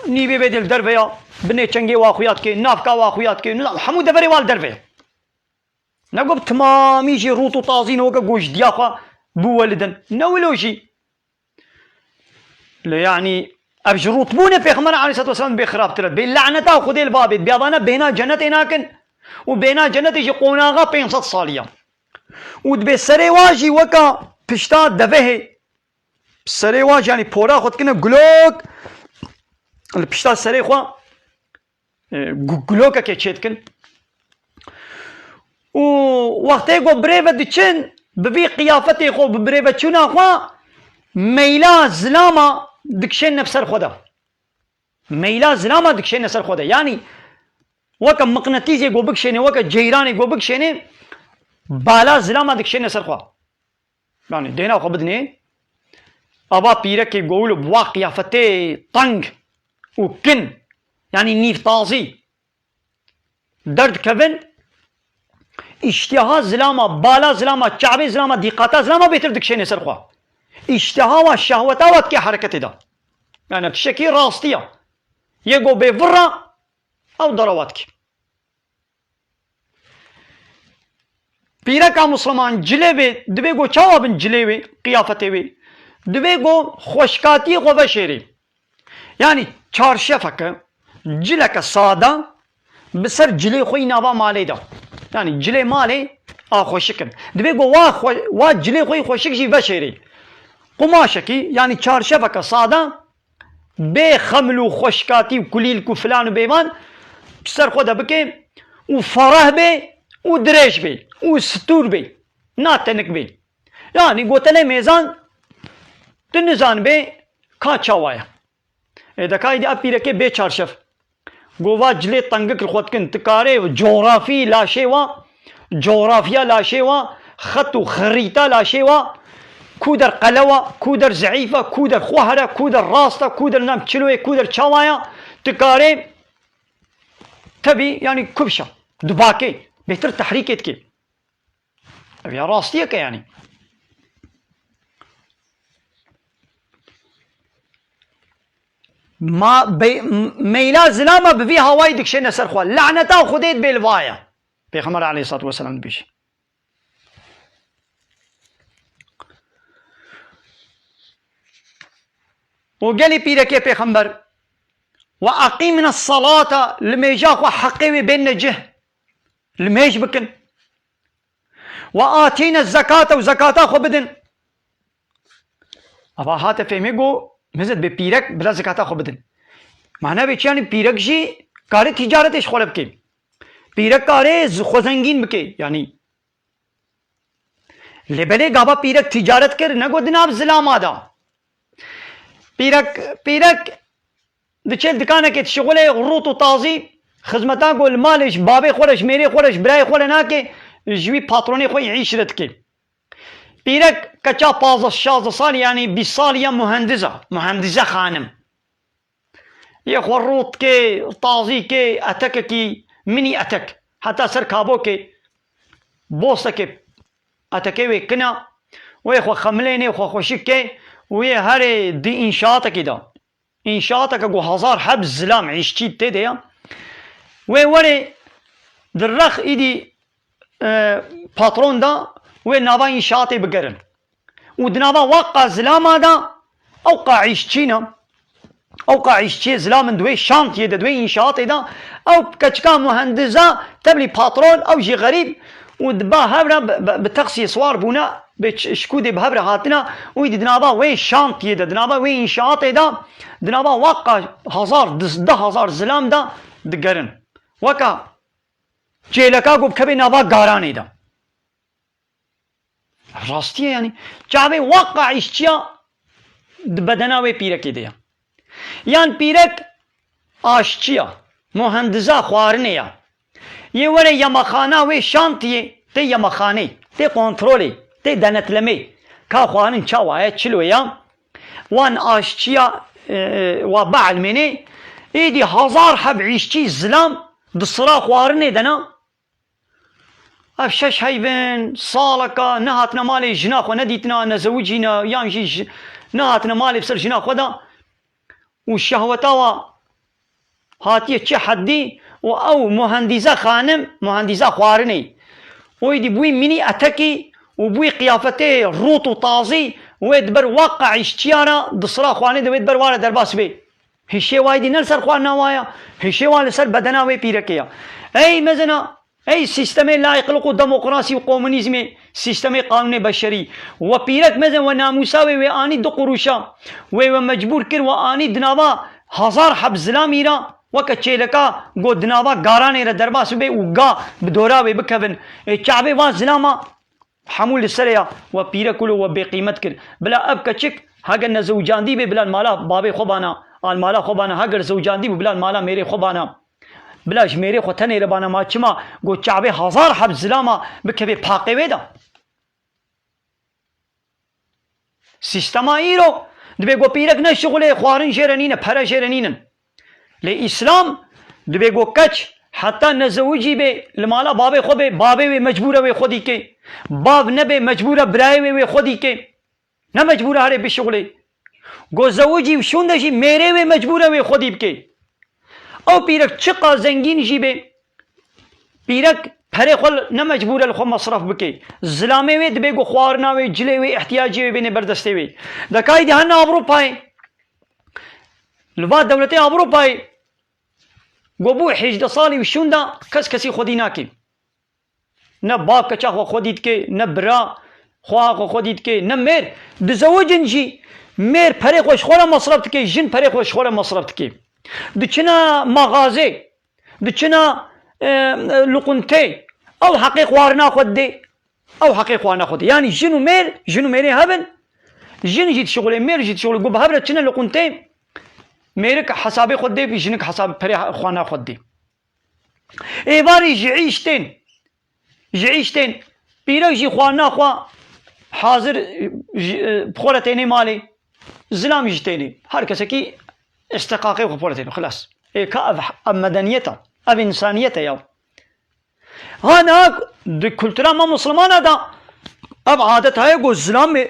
نیوی بدل درویا بني چنگي واخويات كي نافكا واخويات كي حمود دبري وال درفه نقول تمامي جي روتو طازين وكا جوش دياخا بو ولدن نولوشي يعني ابجروط بونا في خمر عليه الصلاه والسلام بخراب ترد باللعنه خذ الباب بيضانا بينا جنة هناكن وبينا جنة يجي قوناغا 500 صاليا ودبي سري واجي وكا بشتا دفه سري واجي يعني بورا خد كنا جلوك البشتا سري خوا گلوکا که چیتکن و وقتی کو بریو دچن ببی قیافتی خو بریو چونا خوا میلا زلاما دکشن نفسر خدا میلا زلاما دکشن نفسر خدا یعنی وکا مقناطیسی گو بکشنه وکا جیرانی گو بکشنه بالا زلاما دکشن نفسر خوا یعنی دینا خو بدنی ابا پیرکی گولو بوا قیافتی طنگ و کن يعني نيف طازي درد كفن اشتها زلاما بالا زلاما شعبي زلاما دقاتا زلاما بيتر دكشين سرخوا اشتها والشهوة واتكي حركة دا يعني بشكل راستية يقو بفرة او ضرواتك بيركا مسلمان جلوي دبيقو چاوابن جلوي قيافتي دبيقو خوشكاتي غوشيري يعني چارشفك جلك صادا بسر جلي خوي نابا مالي دا يعني جلي مالي خوشكن دبي قو وا جلي خوي خوشك جي بشري قماشكي يعني چارشفك صادا بي خملو خوشكاتي وكليل كفلان وبيمان بسر خدا بكي وفرح بي ودريش بي وستور بي ناتنك بي يعني قوتلي ميزان تنزان بي كاچاوايا اذا كايدي ابيركي بي چارشف گووا جلي تنگك الخوتكن تكاري جغرافي لا شيوا جغرافيا لا شيوا خط وخريطة لا شيوا كودر قلوة كودر زعيفة كودر خوهرة كودر راسطة كودر نام تشلوي كودر چاوايا تكاري تبي يعني كبشة دباكي بهتر تحريكتك يا راستيك يعني ما ميلا زلامة بفي هواي دكشين سرخوا لعنتا خديت بالوايا بيغمر عليه الصلاة والسلام بيش وقالي بيركي بيغمر وأقيمنا الصلاة لميجاك وحقيوي بين جه لميج بكن وآتينا الزكاة وزكاة خو بدن أبا هاتا فهميقو مزد بپیرک بلا زکاتا خو بدن معنی بیچ یعنی پیرک جی کاری تجارتش خورب که پیرک کاری خوزنگین بکه یعنی لبله گابا پیرک تجارت کر نگو دناب زلام آدا پیرک دچل دکانه که شغل غروط و تازی خدمتا گو المالش بابه خورش میری خورش برای خور نا که جوی پاترونی خوی عیشرت که پیرک کچا 15 سال يعني 20 سال يا مهندسة خانم يا خروط كي طازي كي اتك كي مني اتك حتى سر كابو كي بوسه كي اتكي وكنا ويخو خمليني وخو خوشك ويا هاري دي انشاءات كده انشاءاتك جو هزار حب زلام عيشتي تدي ووري درخ ايدي باترون دا وين نابا انشاءاتي بقرن ودنابا وقع زلاما دا اوقع عيشتينا اوقع عيشتي زلام دوي شانتي دا دوي انشاءاتي دا او كتشكا مهندسة تبلي باترون او جي غريب ودبا هبرا بتقسي صوار بونا بشكودي بهبرا هاتنا ويدي دنابا وين شانتي دا دنابا وين انشاءات دا دنابا وقع هزار ده هزار زلام دا دقرن وكا جيلكا قب كبي نابا قاراني دا راستيه يعني جابي وقع اشتيا بدناوي بيركي ديا يعني بيرك آشتيا مهندزا خوارنيا يوري يمخانا وي شانتي تي يمخاني تي كنترولي تي دنتلمي كا خوارن چاوايا چلويا وان آشتيا وبعل مني ايدي هزار حب عيشتي زلام دصرا خوارني دنا افشش هيبن صالكا نهاتنا مالي جناخ ونديتنا نزوجينا يانجي نهاتنا مالي بسر جناخ ودا والشهوتاوا هاتيه چه حدي او مهندزه خانم مهندزه خوارني ويدي بوي مني اتكي وبوي قيافته روط وطازي ويدبر واقع اشتيارا دصرا خواني دويد بر واره درباس بي هشي وايدي نلسر خوانا وايا هشي والي سر بدنا وي بيركيا اي مزنا اي سيستمي لا يقلقوا ديمقراطي وكومونيزمي سيستمي قانوني بشري وبيرك مزن وناموساوي واني دو قروشا ومجبور كر واني دنابا هزار حب زلاميرا وكتشيلكا قو دنابا قاراني را درباس بي وقا بدوراوي بكبن الشعبي وان زلاما حمول السريا وبيرك له وبقيمت كر بلا ابكا تشك هاجر زوجان دي بلا المالا بابي خوبانا المالا خوبانا هاجر زوجان دي بلا المالا ميري خوبانا بلاش ميري خوتني ربانا ما چما قو شعبي هزار حب زلاما بكبي باقي ويدا سيستما ايرو دبي قو بيرك نشغله خوارن جيرانين پرا جيرانين لإسلام دبي قو كچ حتى نزوجي بي المالا بابي خو بي بابي وي مجبوره وي خودي كي باب نبي مجبوره براي وي خودي كي نه مجبوره هره بشغله قو زوجي وشوندشي ميري وي مجبوره وي خودي بكي او بيرك چقا زنگين جيبه بيرك پره خل نمجبور الخو مصرف بكي زلامي وي دبي قو خوارنا وي جلي وي احتياجي وي بين بردسته وي دكاي دهنا اوروباي لبا دولتي اوروباي قبو حجد صالي وشوندا كسكسي خوديناكي نباب كچا خو خوديت كي نبرا خو خوديت كي نمير دزوجنجي مير پره خوش خولا مصرف كي جن پره خوش خولا مصرف كي دچنا مغازي دچنا لقنتي او حقيق وارنا خدي او حقيق وارنا خدي يعني جنو ميري هبن جن جيت شغل مير جيت شغل قب هبره چنا لقنتي ميرك حسابي خدي في جنك حساب بري خوانا خدي اي باري جعيشتين بيرك جي خوانا خوا حاضر بخورتيني مالي زلام جتيني هر كسكي استقاقي وخبرتين خلاص إيه كأب مدنيته أب إنسانيته يا هذا دي كولتورا ما مسلمان هذا أب عادتها يقول زلام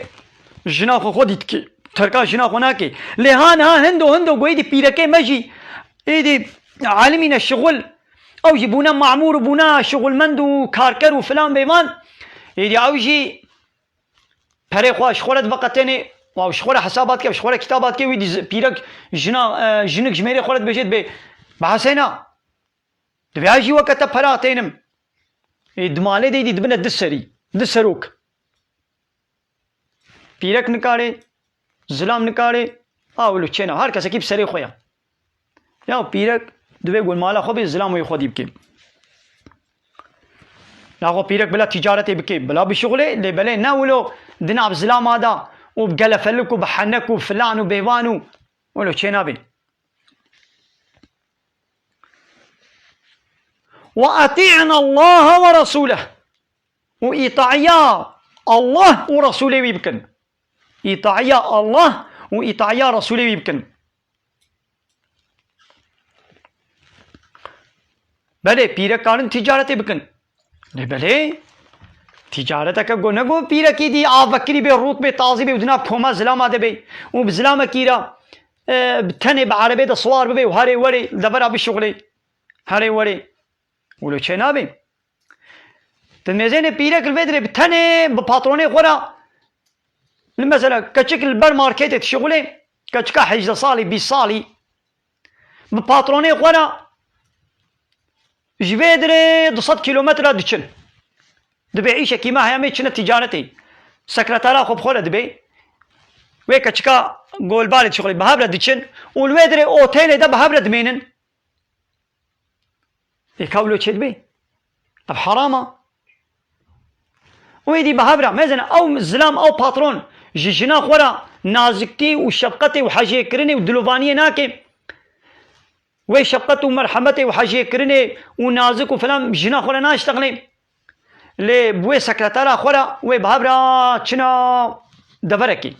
جناخ خودت كي تركا جناخ هناك لهان ها هندو قويدي بيركي مجي إيدي عالمين الشغل أو يبونا معمور بونا شغل مندو كاركر وفلان بيمان إيدي أو يجي بري خواش خولت وقتيني واو شخوره حسابات كي شخوره كتابات كي ويدي بيرك جنك جميري خولت بجد بي بحسينا دبي اجي وقت فراتينم دمالي دي دبنا دسروك بيرك نكاري زلام نكاري اولو چينا هر کس کی بسري خويا يا بيرك دبي يقول مالا خو بي زلام وي خودي بكي لا خو بيرك بلا تجارتي بكي بلا بشغله اللي بلا ناولو دناب زلام هذا وبقلفلك وبحنك وفلان وبيوانو ولو چينا بي وأطيعنا الله ورسوله وإطاعيا الله ورسوله يمكن إطاعيا الله وإطاعيا رسوله يمكن بله بيرك كارن تجارتي بكن بله تجارتك نگو پیرا کی دی آب وکری بی روت بی تازی بی ودنا پوما زلام آده بی و بزلام کیرا بتنه بعربه دا صوار بی و هره وری دبر آبی شغلی هره وری ولو چه نابی تنميزين بيرك الفيدري بتنه بباتروني خورا مثلا كتشك البر ماركت شغلي كتشكا حجز صالي بصالي بباتروني خورا جفيدري 200 كيلومتر دچن دبي عيشه كيما هي ميتشنا تجارتي سكرتارا خو بخوله دبي ويكا تشكا قول بالي شغلي بهابره ديتشن والويدري اوتيل ده بهابره دمينن يكاولو تشدبي طب حرامه ويدي بهابره مزنا او زلام او باترون جيجنا خورا نازكتي وشفقتي وحاجه كرني ودلوفانيه ناكي وي شفقتي ومرحمتي وحاجه كرني ونازك وفلان جنا خورا ناشتغلي لي بوي سكرتارا خورا وي بهابره تشنا دفركي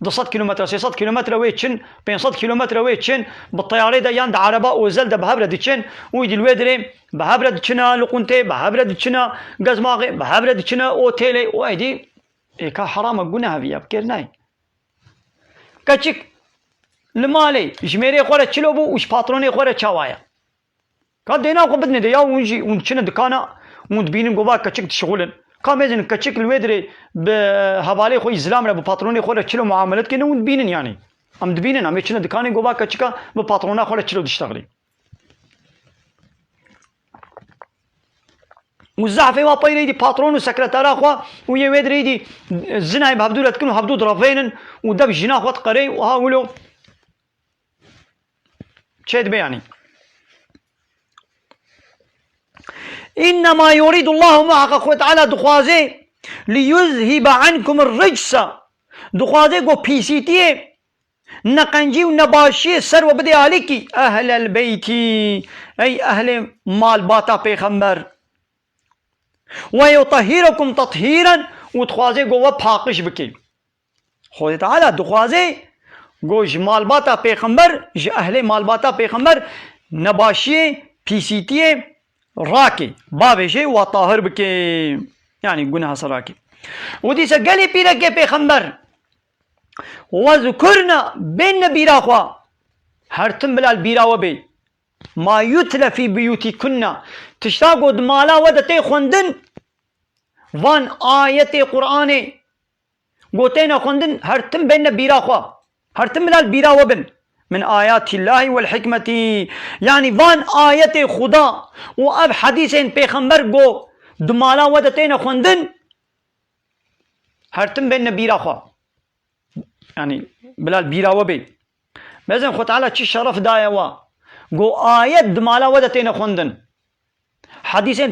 200 كيلومتر 600 كيلومتر وي تشن 500 كيلومتر وي تشن بالطياره دا ياند عربه وزل دا بهابره دتشن ويدي الويدري بهابره دتشنا لقنتي بهابره دتشنا غزماغي بهابره دتشنا اوتيلي ويدي إيكا حرام قلنا فيها بكيرناي كاتشك المالي جميري خورا تشلوبو وش باتروني خورا تشاوايا كان دينا خو بدنا ديا ونجي ونشنا دكانا وندبينن قبا كاتشك تشغلن كاميزن كاتشك الويدري بهبالي خو يزلام راه باتروني خورا تشلو معاملات كنا وندبينن يعني ام دبينن ام يشنا دكاني قبا كاتشكا بباترونا خورا تشلو تشتغلي والزعفي واطيري دي باترون وسكرتارا اخوا ويا ويدري دي الزناي بهبدول تكونوا هبدود رافينن ودب جنا اخوات قري وهاولو تشد يعني انما يريد الله معك اخوات على دخوازي ليذهب عنكم الرجس دخوازي قو بيسيتي نقنجي ونباشي سر وبدي عليكي اهل البيت اي اهل مال باتا پیغمبر ويطهركم تطهيرا وتخوازي قوة پاقش بكي خود تعالى دخوازي قو جمال باتا پیغمبر ج اهل مال باتا پیغمبر نباشي بيسيتي راكي بابشي وطاهر بكي يعني قناها سراكي ودي سقالي بيركي پیغمبر وذكرنا بين بيراخوا هرتم بلال بيراو بي ما يتلى في بيوتكن تشتاقوا دمالا ودتي خوندن وان آية قرآن قوتين خوندن هرتم بين بيراخوا هرتم بلال بيراو بن من آيات الله والحكمة يعني وان آية خدا واب حديثين پیغمبر قو دمالا ودتين خوندن هرتم بين بيراخوا يعني بلال بيراو بي بزن خو تعالى چی شرف دایا وا گو آیت دمالا ودتين خوندن حديثين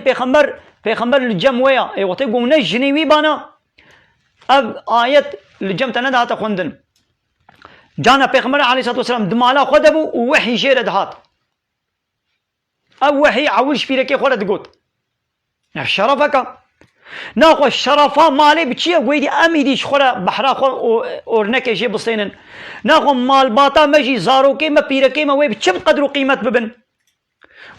پیغمبر الجم ويا اي وقت قوم نجنيوي بانا اب آيت الجم تند هات خوندن جانا پیغمبر عليه الصلاة والسلام دمالا خودبو ووحي جيرد هات اب وحي عولش فيركي خورد قوت يعني شرفك ناخو الشرفا مالي بچيه ويدي امي ديش خورا بحرا خور اورنكي شي بصينن ناخو مال باتا مجي زاروكي ما بيركي ما وي بچم قدر قيمت ببن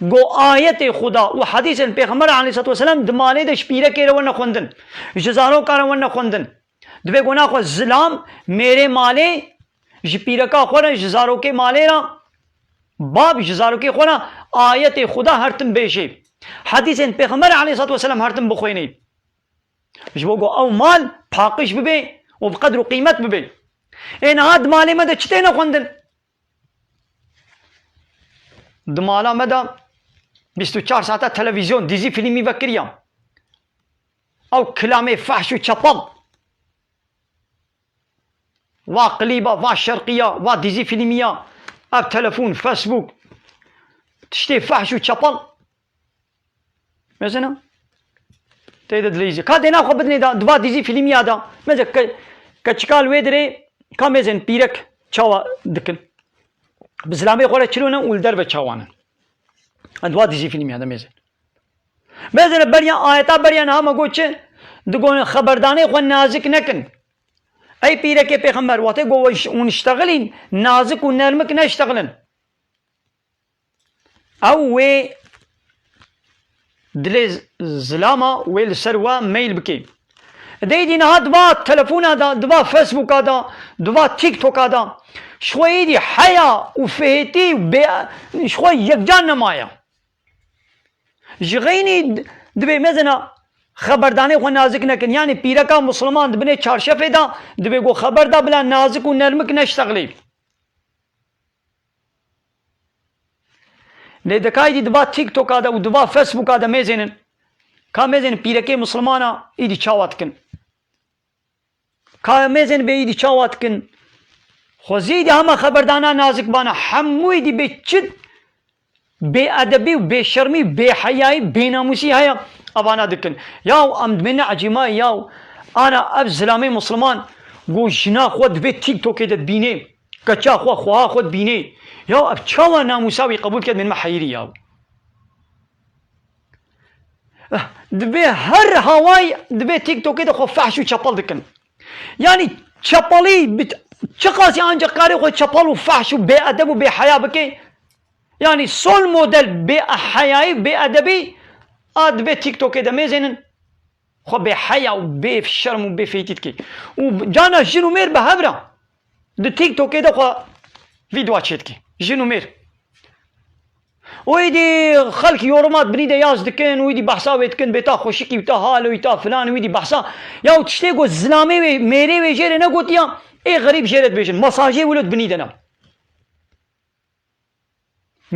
گو آیت خدا و حدیث پیغمبر علیه الصلوة والسلام دماله دش پیرکي رو نه خوندن جزارو کارو نه خوندن دبه گنا خو زلام میرے مالے ج پیرکا خورا جزارو کے مالے را باب جزارو کے خورا آیت خدا هرتم بيشي حديث پیغمبر علیه الصلوة والسلام هرتم بخويني جبوگو او مال پاقش ببي وبقدر قيمت ببي این هاد مالي مدى چتين خوندن دمالا مدى 24 ساعة تلفزيون ديزي فيلمي بكريا او كلامي فحش وچپل وا قليبة وا شرقية وا ديزي فيلمية اب تلفون فيسبوك تشتي فحش وچپل مثلا تيدا دليزي كادينا خو بدني دوا ديزي فيلمية دا مثلا كچكال ويدري كاميزن بيرك چاوا دكن بزلامي خورا چلونا ولدر بچاوانا دوا ديزي فيلمية دا ميزن بريا آيتا بريا نها مگو چه دقون خبرداني خو نازك نكن اي بيرك پیغمبر وقت گو ونشتغلين نازك ونرمك نشتغلن او وي دلي زلاما ويل سروا ميل بكي دي نها دوا تلفون هذا دوا فيسبوك هذا دوا تيك توك هذا شوي دي حياة وفهتي شوي يكجان نمايا جغيني دبي مزنا خبرداني خو نازك نكن يعني بيركا مسلمان دبني چارشفه دا دبي گو خبر دا بلا نازك ونرمك نشتغلي لدكاي دي دبا تيك توك هذا ودبا فيسبوك هذا ميزنن كاميزن بيركي مسلمانا إيدي شاواتكن كاميزن بيدي شاواتكن خوزيدي هما خبردانا نازك بانا حموي دي بيتشد بي ادبي وبي شرمي بي حياي بي ناموسي هيا ابانا دكن ياو امد من عجيما ياو انا اب زلامي مسلمان گو جنا خود بي تيك توك كده بيني كچا خو خو خود بيني ياو اب چاوا ناموساوي قبول كد من محيري ياو دبي هر هواي دبي تيك توك كده خو فحش وچپل دكن يعني چپلي چقاسي انجا قاري خو چپل وفحش وبي ادب وبي حيا بكي يعني سول موديل بحياي بأدبي بي تيك توك ده ميزنن خو بحيا وبي في الشرم وبي في تيتكي وجانا جنو مير بهبرة ده تيك توك ده خو فيديو اتشتكي جنو مير ويدي خلق يورمات بنيدا ياز دكن ويدي بحثا ويتكن بيتا خوشكي بيتا هالو ويتا فلان ويدي بحثا ياو تشتيقو الزلامي ميري ويجيري نقوت يا ايه غريب جيرت بيجن مساجي ولد بنيدنا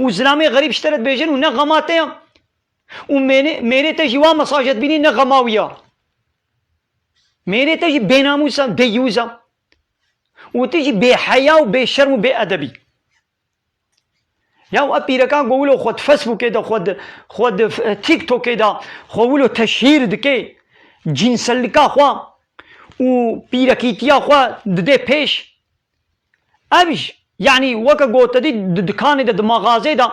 وزلامي غريب اشترت بيجن ونغماتي وميري تجي وا مساجد بيني نغماويا ميري تجي بيناموسا ديوزا وتجي بحيا وبشرم وبأدبي ياو ابيركا قولوا خد فيسبوك كده خد تيك توك كده خولو تشهير دكي جنس لكا خوا وبيركيتيا خوا ددي بيش ابش يعني وكا قوت دي دكان ده مغازي ده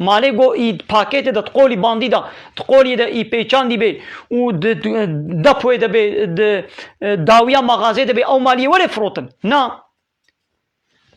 مالي گو ايد پاکت ده تقولي باندي ده تقولي ده اي پیچان دي بي و دپوه ده بي داويا مغازه ده بي او مالي وره فروتن نا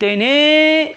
تيني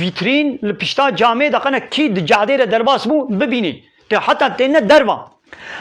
ويترين لپشتا جامع دقنا کی جاده ره درباس بو ببيني ته حتى تينه دروا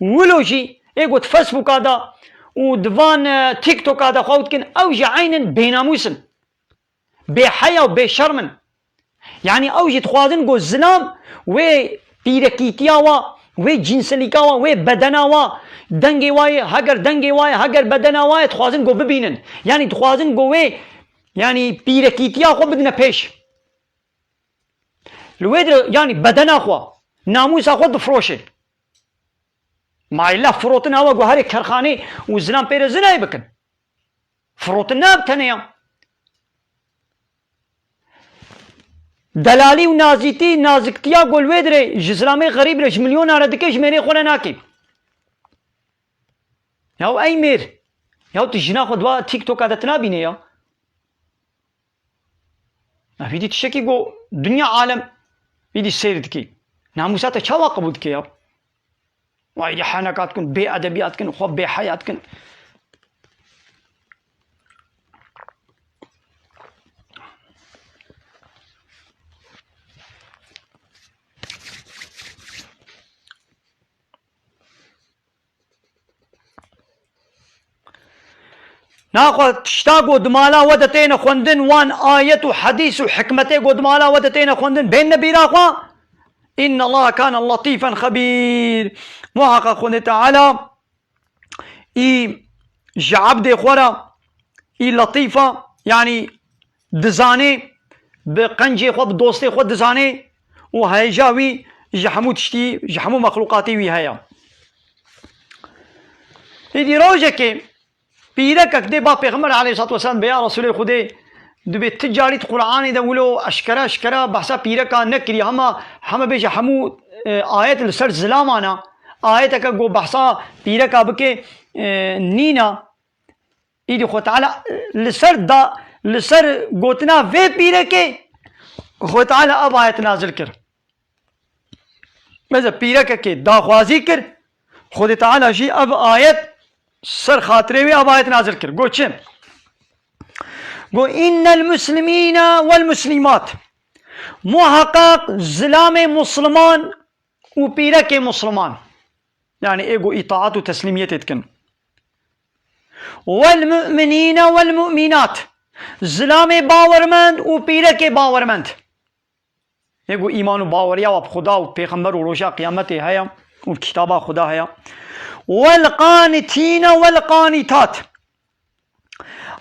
ولوشي ايگو فيسبوك دا و دوان تيك توك دا خود كن اوج عينن بيناموسن بحيا وبشرمن يعني اوجد خوازن گو زلام و پیرکیتیا و جنسلیکا و بدنا و دنگی وای هگر دنگی وای هگر بدنا وای خوازن گو ببینن يعني خوازن گو يعني پیرکیتیا خو بدنا پیش لوید يعني بدنا خو ناموس خو بفروشه ما الا فروتنا و گو هر کرخانه و زلام پیر زنای بکن فروتنا بتنیا دلالي ونازيتي نازكتيا قول ويدري جزلامي غريب رش مليون اردكش ميري خونا ناكي ياو اي مير ياو تجنا خدوا تيك توك هذا تنابيني يا ما في دي تشكي قو دنيا عالم يدي السير دكي ناموساتا شاوا قبول دكي يا وايدي حانكاتكن بي ادبياتكن خو بي حياتكن ناخذ تشتاقوا دمالا ودتين خوندن وان آية حديث وحكمته قدمالا ودتين خوندن بين نبي راخوا إن الله كان لطيفا خبير محقق خوند تعالى إي جعب دي خورا إي لطيفة يعني دزاني بقنجي خو بدوستي خو دزاني وهيجاوي جحمو تشتي جحمو مخلوقاتي وي هيا إدي روجكي بيرك كده با پیغمبر عليه الصلاه والسلام بيا رسول خدا دبي تجاري القران ده ولو اشكرا بحثا بيرك نكري هم بيج همو ايات السر زلامانا ايات کا گو بحثا بيرك بك نينا ايدي خو تعالى لسر گوتنا و بيرك خو تعالى اب ايات نازل کر ماذا بيرك کے داخوازي کر خود تعالى شي اب ايات سر خاطري وي ابايت نازل كر گو چه گو ان المسلمين والمسلمات محقق زلام مسلمان وبيرك مسلمان يعني ايجو اطاعت وتسليميت تكن. والمؤمنين والمؤمنات زلام باورمند وبيرك باورمند ايجو ايمان وباوريا وبخدا وبيغمبر وروجا قيامته هيا وكتابه خدا هيا. والقانتين والقانتات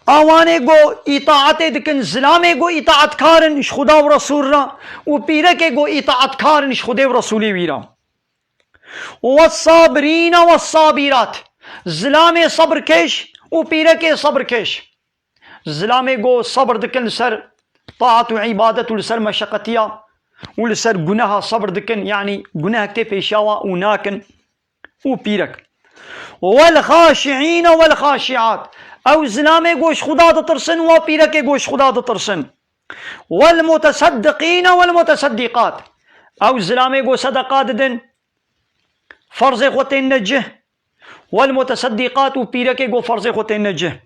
اوانه گو اطاعت دکن زلامه گو اطاعت کارنش خدا و رسول را و پیرکه گو اطاعت کارنش خدا و رسولی ویرا. والصابرین والصابرات زلامه صبر کش و پیرکه صبر کش. زلامه گو صبر دکن لسر طاعت و عبادت و لسر مشقتیا و لسر گناها صبر دکن يعني گناه کتی پیشاوا و ناکن و پیرک. والخاشعين والخاشعات او زلامه گوش خدا دا ترسن و پیرک گوش خدا دا ترسن. والمتصدقين والمتصدقات او زلامه گو صدقات دن فرض خوتين نجه. والمتصدقات و پیرک گو فرض خوتين نجه.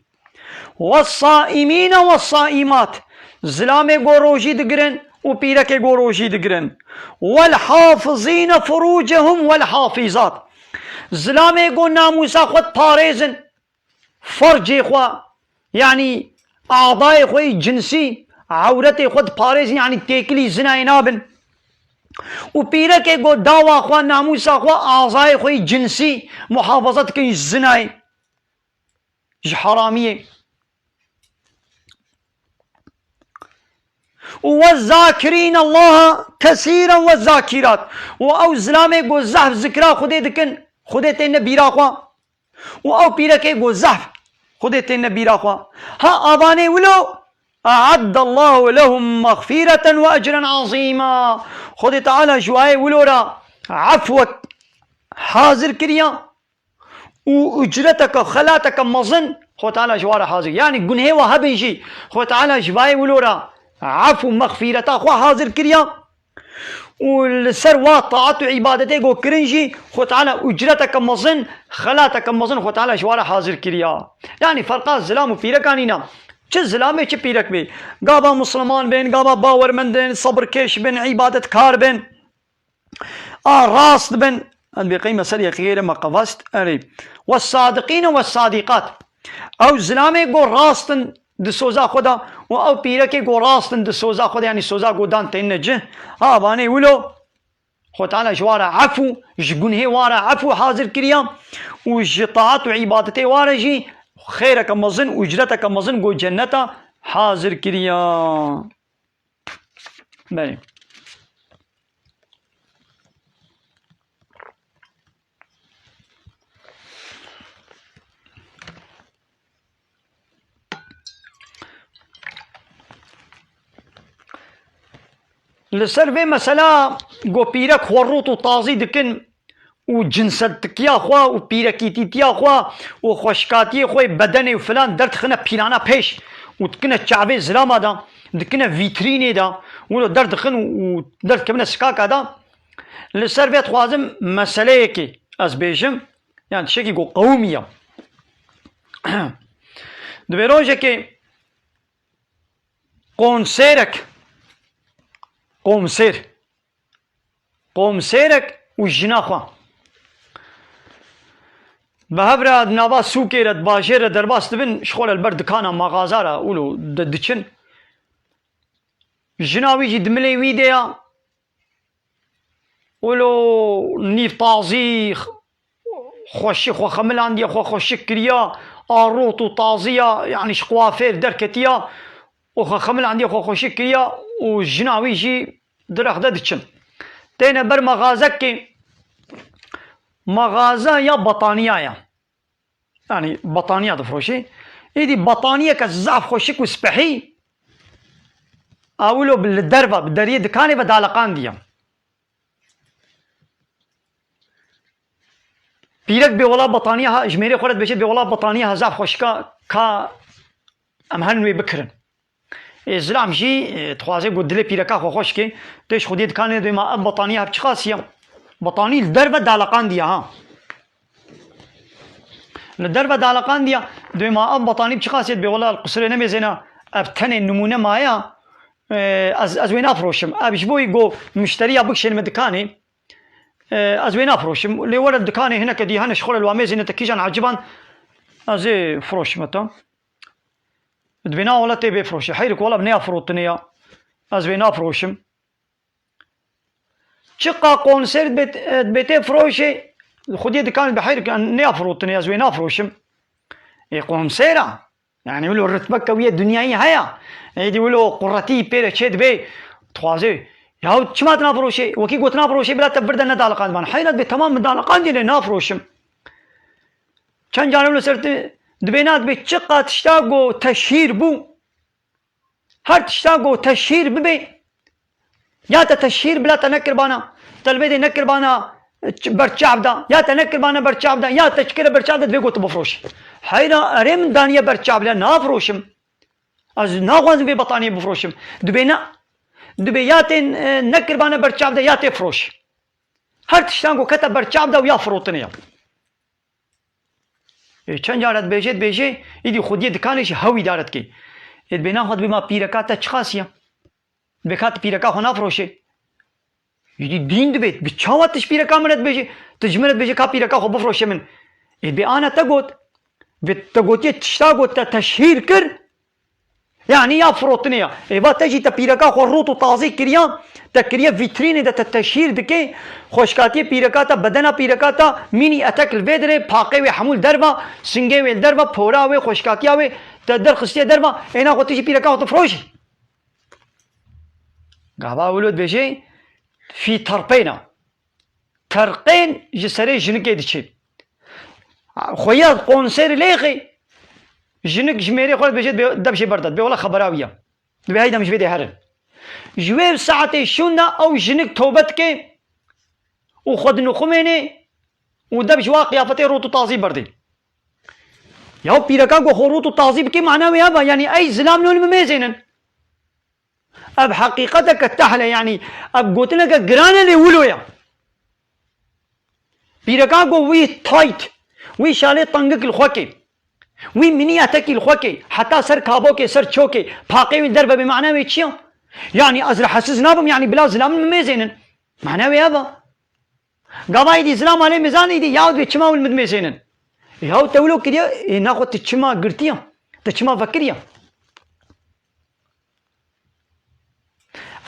والصائمين والصائمات زلامه گو روجي دگرن و پیرک گو روجي دگرن. والحافظين فروجهم والحافظات زلامه گو ناموسا خود پاريزن فرج خوا يعني اعضاء خوي جنسي عورت خود پاريز يعني تيكلي زنا نابن. و پیرک گو داوا خوا ناموسا خوا اعضاء خوي جنسي محافظت كي زنا حراميه. والذاكرين الله كثيرا والذاكرات و او زلامه گو زحف ذكرا خود دكن خودت نبیرا خوا و او پیرکه گو زحف خودت نبیرا خوا. ها آبانه ولو اعد الله لهم مغفرة و اجرا عظيما خود تعالى جوائے ولو را عفوك حاضر کریا و اجرتك خلاتك مظن خود تعالى جوار حاضر يعني گنه و هبیجی خود تعالى جوائے ولو را عفو مغفرتا خوا حاضر کریا والسر طاعت عبادته گو کرنجي خو تعالى اجرتك مظن خلاتك مظن خو تعالى جوار حاضر كريا. يعني فرقات زلام و پیرکانینا چه زلامه چه پیرک بی گابا مسلمان بین گابا باورمندن صبر کش بین عبادت کار بین راست بین ان بقيمة سرية غير ما قفزت اري. والصادقين والصادقات او زلامه گو راستن د سوزا خدا و او پیرکه گو راستن د سوزا خدا يعني سوزا گو دان تین نجه ها بانه ولو خو تعالى جوارا عفو جگنه وارا عفو حاضر كريا و جطاعت و عبادته وارا جي خيرك مظن و اجرتك مظن گو جنتا حاضر كريا. بله لسر به مثلا گو پیرک خوروت و تازی دکن و جنستکیا خوا و پیرکیتیتیا خوا و خوشکاتی خوی بدن و فلان درد خنه پیرانا پیش و دکنه چعبه زلاما دا دکنه ویترینه دا و درد خن و درد کمنه سکاکا دا. لسر به خوازم مسئله که از بیشم يعني شكي جو قومية دبيروجة كي قوم سيرك وجناخوا بهبرا نابا سوكي رد باشير درباس تبن شغل البرد كانا مغازارا اولو ددچن جناوي جي دملي ويديا اولو نيف طازي خوشي خو خملان دي خو شكريا اروت وطازية يعني شقوافير دركتيا وخو خملان دي خو شكريا وجناوي جي درخ ددچن تينا بر مغازك مغازة يا بطانية يعني بطانية تفروشي ايدي بطانية كالزعف خوشك وسبحي اولو بالدربة بالدرية دكاني بدالقان ديا بيرك بولا بطانية اجميري خورت بيشي بولا بطانية زعف خوشكا كا امهنوي بكرن ازلام جي تخوازي قدلي بيركا خو خوشكي تيش خودي دكاني ديما بطانية بچخاسيا بطاني الدربة دالقان ديا ها الدربة دالقان ديا ديما بطاني بچخاسيت بولا القصر نميزينا ابتني النمونة مايا از وين افروشم ابش بوي جو مشتري بكشن مدكاني ازوي نافروشم اللي ورا الدكان هنا كدي هنا شغل الواميز هنا تكيجان عجبان ازي فروش متى دبنا ولا تبي فروش حيرك والله بنيا فروتنيا ازوي نافروشم شقا قونسير بيت فروشي خدي دكان بحيرك نيا فروتنيا ازوي نافروشم يقوم سيرا يعني يقولوا الرتبة كوية دنياية هيا يدي يقولوا قرتي بيرا تشد بي تخوازي ياو شما تنافروشي وكي قلت نافروشي بلا تبرد ندالقان بان حيلت بتمام ندالقان دي نافروشم كان جانب لسرت دبينات بتشقة تشتاقو تشهير بو هر تشتاقو تشهير ببي يا تشهير بلا تنكر بانا تلبيدي نكر بانا برچاب دا یا تنکر بانا برچاب دا یا تشکر برچاب دا بگو تو بفروش حیرا ارم دانیه برچاب لا نافروشم از ناغوازم بی بطانیه بفروشم دبی یا تن نکر بانا برچاب دا یا تفروش هر تشتانگو کتا برچاب دا و یا فروتنیا چند جارت بیجه ایدی خودی دکانش هوی دارد که بنا خود بما پیرکاتا چخاسیا بکات پیرکا خو نافروشه يدي دين دبيت بتشاوت تشبيرة كاملت بيجي تجملت بيجي كابيرة كاخو بفروش من يدي أنا تقول بتقول تشتاقوت تشهير كر يعني يا فروتنيا إذا تجي تبيرة كاخو روتو تازي كريان تكريا فيترين ده التشهير دكي خوشكاتي بيركاتا بدنا بيركاتا ميني أتاك الفيدري باقي وحمول دربا سنجي والدربا بورا وخوشكاتيا وتدر خستيا دربا هنا قلت تجي بيركاخو تفروش قابا ولود بيجي في ترقينا ترقين جسري جنك يدشي خويا قونسير ليخي جنك جميري خول بيجي دبشي بردت بيولا خبراويه دبي هيدا مش بيدي هرن جويب ساعتي شونا او جنك توبتك وخد نخميني ودبش واقيافتي روتو تازي بردي ياو بيركا کو خروتو تازي بكي معناه يابا يعني اي زلام نون مميزين اب حقيقتك التحلى يعني اب قلت لك جرانا اللي ولويا بيركاكو وي تايت وي شالي طنقك الخوكي وي منياتك الخوكي حتى سر كابوكي سر تشوكي باقي الدربه بمعنى ويتشيو يعني ازرع حسس نابم يعني بلا زلام ميزينن معنى يابا قبا يدي زلام عليه ميزان يدي ياود بيتشما والمدميزينن ياو تولو كده ناخد تشما قرتيا تشما فكريا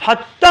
حتى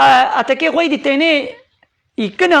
اتكي خوي دي تيني يكنا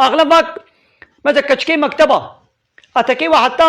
اغلب وقت مثلا كچكي مكتبه اتكي وحتى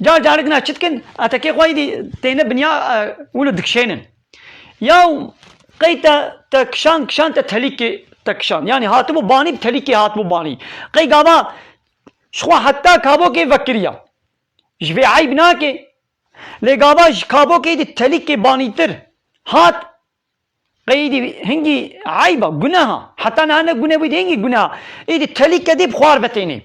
جار جارقنا شتكن أتكي خويدي تينا بنيا ولو دكشينن ياو قيتا تكشان كشان تتهليكي تكشان يعني هاتبو باني بتهليكي هاتبو باني قي قابا شخوا حتى كابو كي فكريا جبي عيب ناكي لي قابا كابو كي دي تهليكي باني تر هات قيدي هنجي عيبا قناها حتى نانا قنا بيدي هنجي قناها ايدي تهليكي دي بخوار بتيني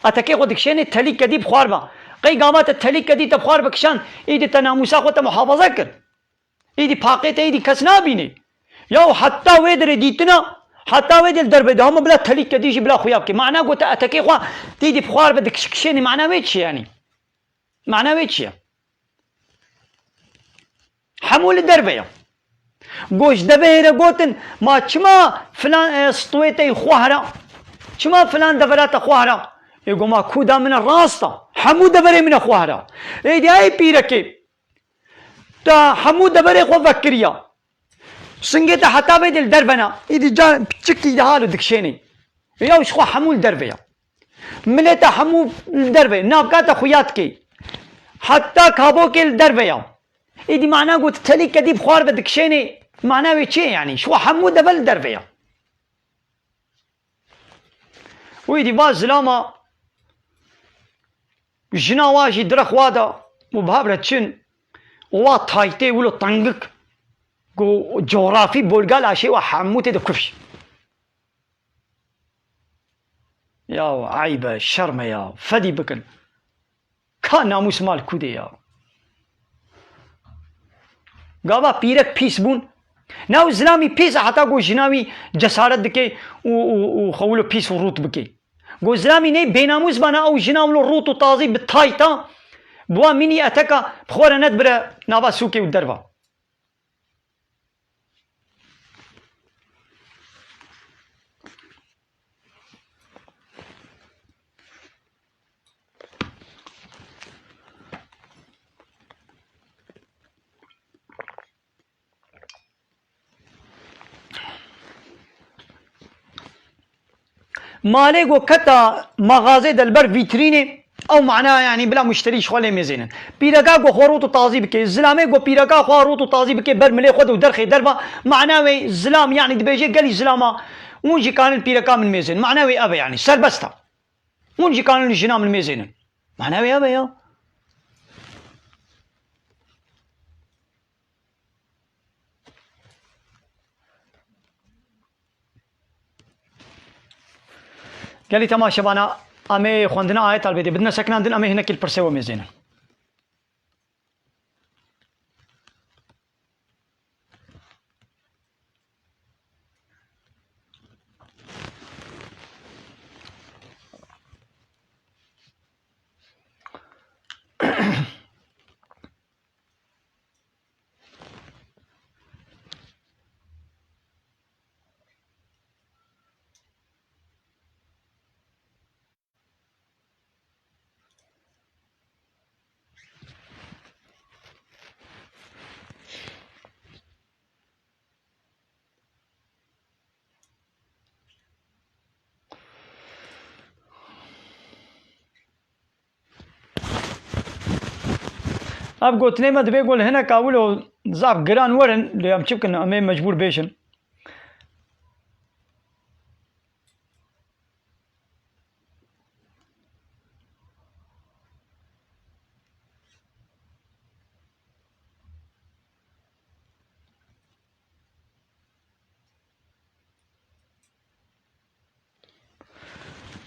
أتكي خو دكشيني تهليكي دي بخوار با قي قامات التليك كدي تبخار بكشان ايدي تناموسا خوتا محافظة كر ايدي باقيت ايدي كسنا بيني يو حتى ويدر ديتنا حتى ويدر درب دهم بلا تليك كديش بلا خوياب كي معناه قلت اتكي خوا تيدي بخار بدك شكشيني معناه ويتش يعني معناه ويتش حمول الدربية قوش دبيرة قوتن ما چما فلان سطويتي خوهرا چما فلان دفرات خوهرا يقول ما كودا من الراسطة حمود دبري من اخوارا ايدي اي بيركي تا حمود دبري خو فكريا سنجيتا حتى بيد الدربنا ايدي جا تشكي دهالو دكشيني ياو شخو حمول دربيا مليتا حمود الدربي نابكاتا خوياتكي حتى كابوكي الدربيا ايدي معناه قلت تلي كدي بخوار بدكشيني معناه ويتشي يعني شو حمود دبل الدربيا ويدي باز لاما جناواجي درخ وادا مبهابرة چن وا تايتي ولو طنقك قو جغرافي بولقال اشي وحموتي دو كفش يا عيبة شرمة يا فدي بكن كان ناموس مال كودي يا قابا بيرك بيس بون ناو زلامي بيس حتى قو جناوي جسارت بكي وخولو بيس وروت بكي قو زلامي ني بيناموز بانا او جناولو روت وطازي بالتايتا بوا مني اتكا بخورا ندبرا نابا سوكي ودربا مالي قو كتا مغازي دالبر فيتريني او معناها يعني بلا مشتري شغله ميزين بيرقا قو خوروتو طازي بكي الزلامي قو بيرقا خوروتو طازي بكي برملي خود ودرخي دربا معناوي الزلام يعني دبيجي قالي زلاما ونجي كان البيرقا من ميزين معناوي ابا يعني سربستا ونجي كان الجنا من ميزين معناوي ابا يا قال لي تمام شبانا امي خوندنا آية البيت بدنا سكن عندنا امي هنا كل برسوا ميزينه اب قلت ما تبي يقول هنا كاولو زاف جران ورن اللي ام تشكن امي مجبور بيشن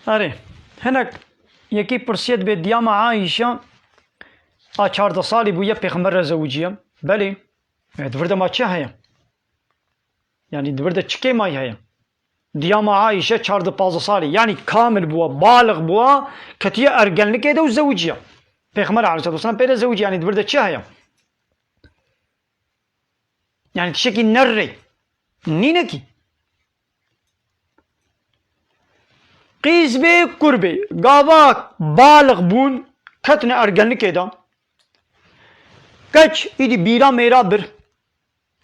اره هنا يكي برسيت بدياما عايشة 14 سالي بويا پیغمبر زوجية بله دورده ما چه هيا يعني دورده چكي ماي هيا دياما عايشة 14 سالي يعني كامل بوا بالغ بوا كتيا ارگلنه كده وزوجية پیغمبر عليه الصلاة والسلام بيده زوجية يعني دورده چه هيا يعني تشكي نري نينكي قيس بي قربي قاباك بالغ بون كتنا ارگلنه كده كش إدي بيرا ميرا بر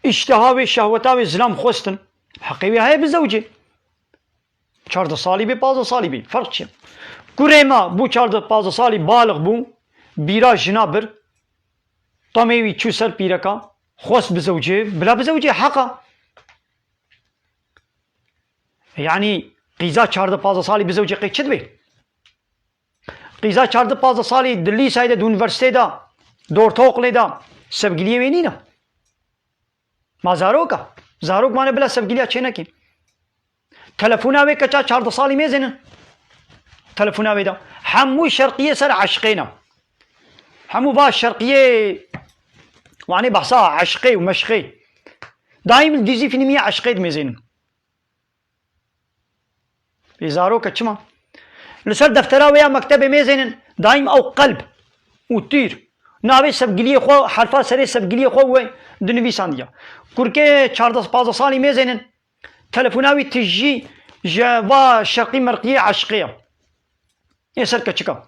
اشتها و شهوتا و زلام خوستن حقيقي هاي بزوجي 14 سالي بي 15 سالي بي فرق چه كوريما بو 14 سالي بالغ بو بيرا جنا بر طميوي چو سر بيركا خوست بزوجي بلا بزوجي حقا يعني قيزا 14 سالي بزوجي قي چد بي قيزا 14 سالي دلي سايده دو يونيفرسيتي دا دور توق لیدا سبگیلیه وینی نه ما زاروکا زاروک مانه بلا سبگیلیا چه نکی تلفونا وی کچا 14 سالی میزنه تلفونا وی دا همو شرقیه سر عشقینا همو با شرقیه وعنی بحثا عشقی و مشقی دائم دیزی فیلمیه عشقید میزنه زاروکا چما لسر دفترا ویا مکتب میزنن دائم او قلب و تیر ناوی سبگیلی خو حرفا سری سبگیلی خو و دنویسان دیا کرکه 14 سالی میزنن تلفوناوی تجی جوا شرقی مرقیه عشقیه این سر کچکا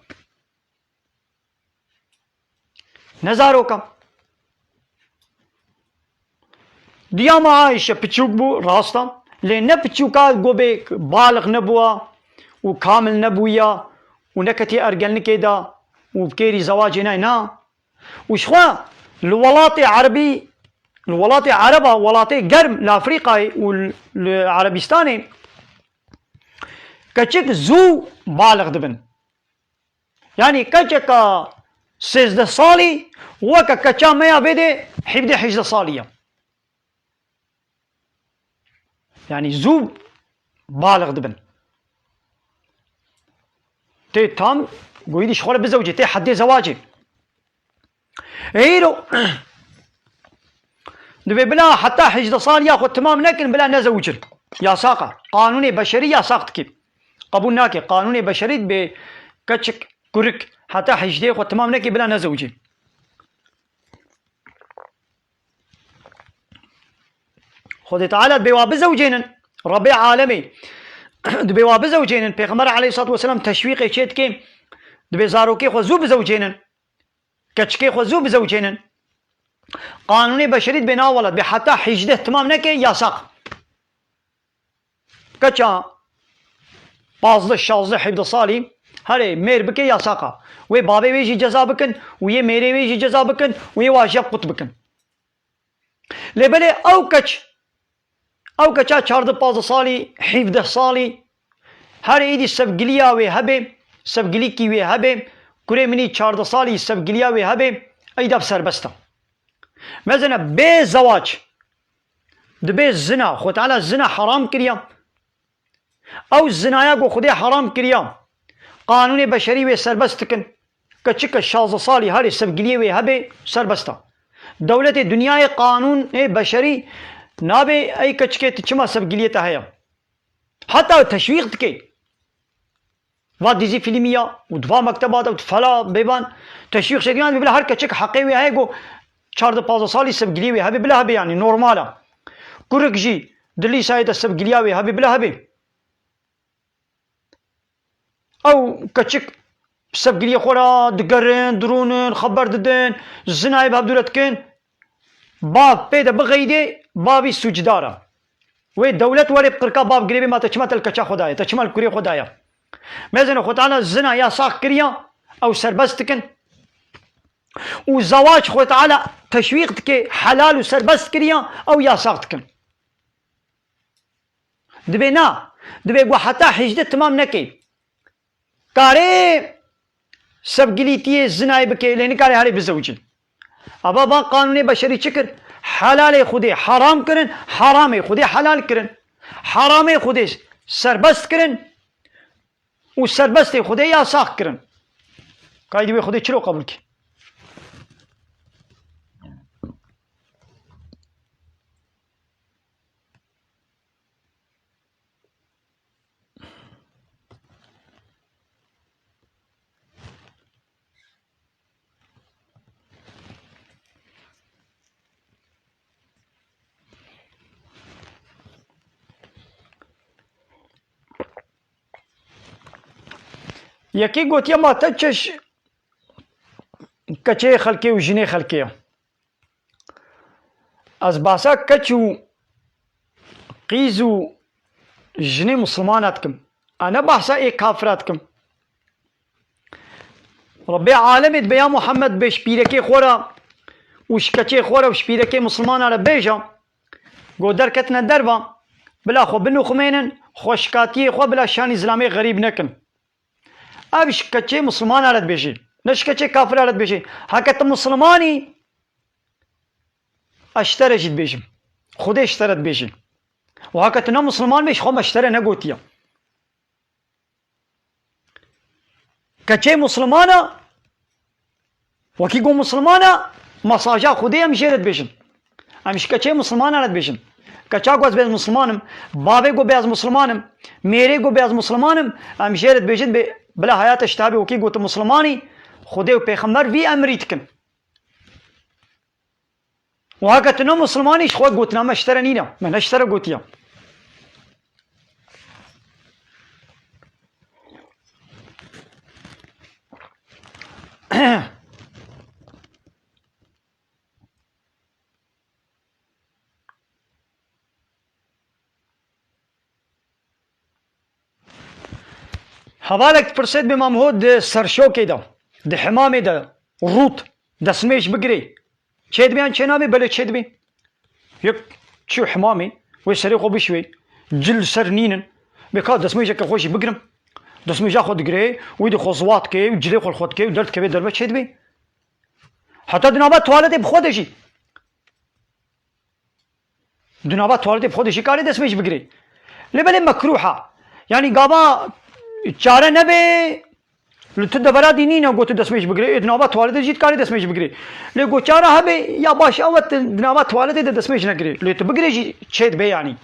نزارو کم دیام عایشه پچوک بو راستا لین پچوکا گوبه بالغ نبوا و کامل نبویا و نکتی ارگل نکیدا و بكيري زواجنا هنا وشخوا الولاط عربي الولاط عربة ولاط قرم لافريقيا والعربستاني كتشك زو بالغ دبن يعني كتشك 16 صالي وكا كتشا ميا بيدي حبدي 11 صالية يعني زو بالغ دبن تي تام قويدي شغل بزوجي تي حدي زواجي ايرو دبي بلا حتى 11 سال ياخذ تمام لكن بلا نزوجن يا ساقه قانون بشري يا ساقتك قبول ناكي قانون بشري بكتشك كرك حتى 11 ياخذ تمام لكن بلا نزوجن خذ تعالى بواب زوجين ربيع عالمي دبي واب زوجين پیغمبر عليه الصلاه والسلام تشويق چيت کې دبي زاروكي خو زوب زوجين كچكي خو زوب زوجين قانوني بشري بنا ولد بحتى حجده تمام نكي يا ساق كچا 15 16 17 صالي هري مير بكي يا ساقا وي بابي ويجي جزا بكن وي ميري ويجي جزا بكن وي واجب قط بكن لبلي او كچا 14 صالي 17 صالي هر ايدي سبقليا وي هبه سبقلي كي وي هبه كوري مني 14 صالي سبقليا وي هبه ايدا بسربستا مثلا بي زواج دبي الزنا خو تعالى الزنا حرام كريا او الزنا يقو خدي حرام كريا قانون بشري وي سربستكن كچك 16 صالي هر سبقلي وي هبه سربستا دولة الدنيا قانون بشري نابي اي كچكي تچما سبقليتا هيا حتى تشويق تكي واديزي فيلمية ودفا مكتبات ودفلا بيبان تشويق شكلان بلا هر كچك حقي وي هيغو 4 سالي سبقلي وي هبي بلا هبي يعني نورمالا كورك جي دلي سايد سبقليا وي هبي بلا هبي او كچك سبقلي خورا دقرن درونن خبر ددن زناي باب دولتكن باب بيدا بغيدي بابي سجدارا وي دولة وري بقرقا باب قريبي ما تشمت الكچا خدايا تشمل الكوري خدايا مازن خدانا الزنا يا ساق كريا او سربستكن وزواج خو تعالى تشويقتك حلال وسربست كريا او يا ساقتكن دبينا دبي حتى حجده تمام نكي كاري سبقليتي الزنا بكي لين كاري هاري بزوجين ابا با قانون بشري شكر حلال خودي حرام كرن حرامي خودي حلال كرن حرامي خودي سربست كرن وسربست خودي يا ساق كرن قايدي بي خودي چلو قبول كي يكي قلت يا ما تتشش كچه خلقي وجني خلقي از باسا كچو قيزو جني مسلماناتكم انا بحثا اي كافراتكم ربي عالمت بيا محمد بيش بيركي خورا وش كچه خورا وش بيركي مسلمان على بيجا قو دركتنا دربا بلا خو بنو خمينن خوشكاتي خو بلا شان اسلامي غريب نكن ابش كچه مسلمان على بيجي نش كچه كافر على بيجي حقت مسلماني اشترجت بيجي خود اشترت بيجي وهكذا مسلمان مش خو اشترى نقوتيا كچه مسلمانه وكي قو مسلمانه مساجا خودي ام جيرت بيجن امش كچه مسلمان على بيجن كچا قوز بيز مسلمانم بابي قو بيز مسلمانم ميري قو بيز مسلمانم ام جيرت بيجن بلا حياة اشتابي وكي قوت مسلماني خودي وبيخمر في امريتكن وهكذا نو مسلماني شخوا قوتنا ما اشترنينا ما نشترى قوتيا حوالك فرسيت بمام هود سرشوكي دا ده حمامي دا روت دا سميش بقري چيد بيان چنامي بلا چيد بي يك چو حمامي ويسري خو بشوي جل سر نينن بكا دا سميش اكا خوشي بقرم دا سميش اخد قري ويدي خوزوات كي وجلي خو الخوت كي ودرت كبير دربا چيد بي حتى دنابات توالتي بخودشي دنابات توالتي بخودشي كاري دا سميش بقري لبالي مكروحة يعني قابا چاره نبي لتدبرا دينينا قلت دسميش بقري دنابات والد جيت كاري دسميش بقري لي قلت شارع هبي يا باش اوت دنابات والد دسميش نقري لي تبقري جي تشيد بي يعني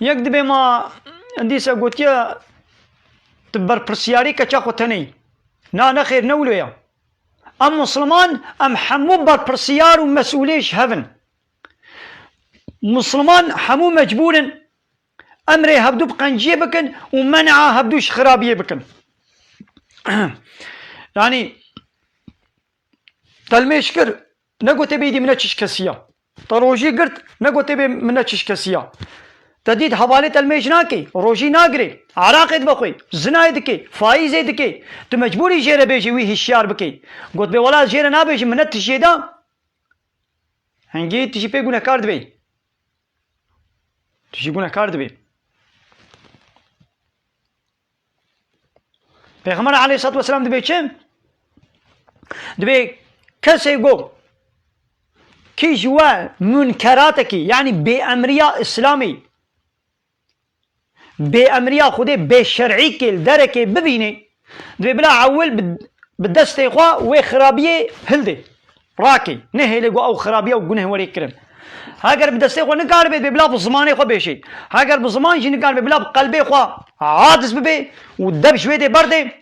يكذب ما عندي قلت يا تبر برسياري كشا خوتني نا خير نولويا ام مسلمان ام حمو بر برسيار ومسؤوليش هفن مسلمان حمو مجبور امري هبدو بقنجيه بكن ومنعه هبدوش خرابيه بكن يعني تلميش كر نقو تبي دي منتش كسيا طروجي قرت نقو تبي منتش كسيا تديد حوالي تلميش ناكي روجي ناقري عراق بقوي زنا يدكي فايز يدكي تو مجبوري جيره بيجي ويه الشعر بكي قلت بي ولا جيره نابيجي منت الشيدا هنجي تجي بيقونا كارد بي تجي قونا كارد بي پیغمبر علیه الصلاة والسلام دبي چم دبي كسي قو كي جوا منكراتك يعني بأمرية إسلامي بأمرية خده بشرعي كل درك ببيني دبي بلا عول بالدست إخوة وخرابية هلدي راكي نهي لقوا أو خرابية وقنه وري كرم هاگر بدست إخوة نقار بي بلا بزمان إخوة بيشي هاگر بزمان جي نقار بي بلا بقلبي إخوة عادس ببي ودب شوي دي برده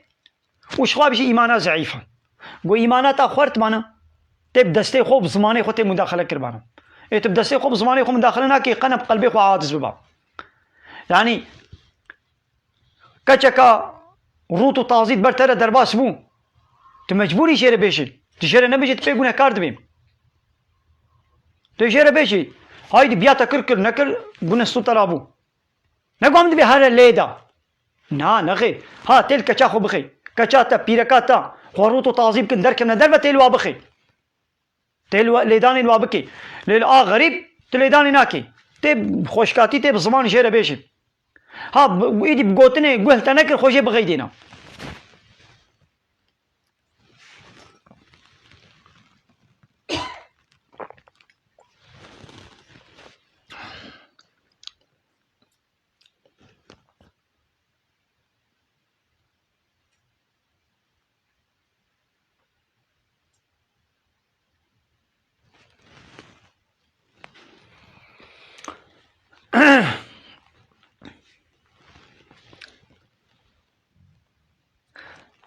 وش خواه بشي إيمانا ضعيفة قو إيماناتا خورت مانا تب دستي خوب زماني خو تب مداخله كربانا اي تب دستي خوب زماني خو مداخله ناكي قنب قلبي خو عاجز ببا يعني كچكا روتو تازيد برتره درباس بو تمجبوري شيره بيشي تشيره نبيجي تبيغونه كارد بيم تشيره بيشي هايدي بياتا كركر نكر بونه سترابو نقوم دبي هذا ليدا نا نخي ها تل كچا خو بخي كچاتا بيركاتا روتو تازيب كن دركنا دربه الوا بخي تلو ليداني الوابكي للآ غريب تليداني ناكي تب خوشكاتي تب زمان شيره بيشي ها ويدي بقوتني قلت نكر خوشي بغيدينا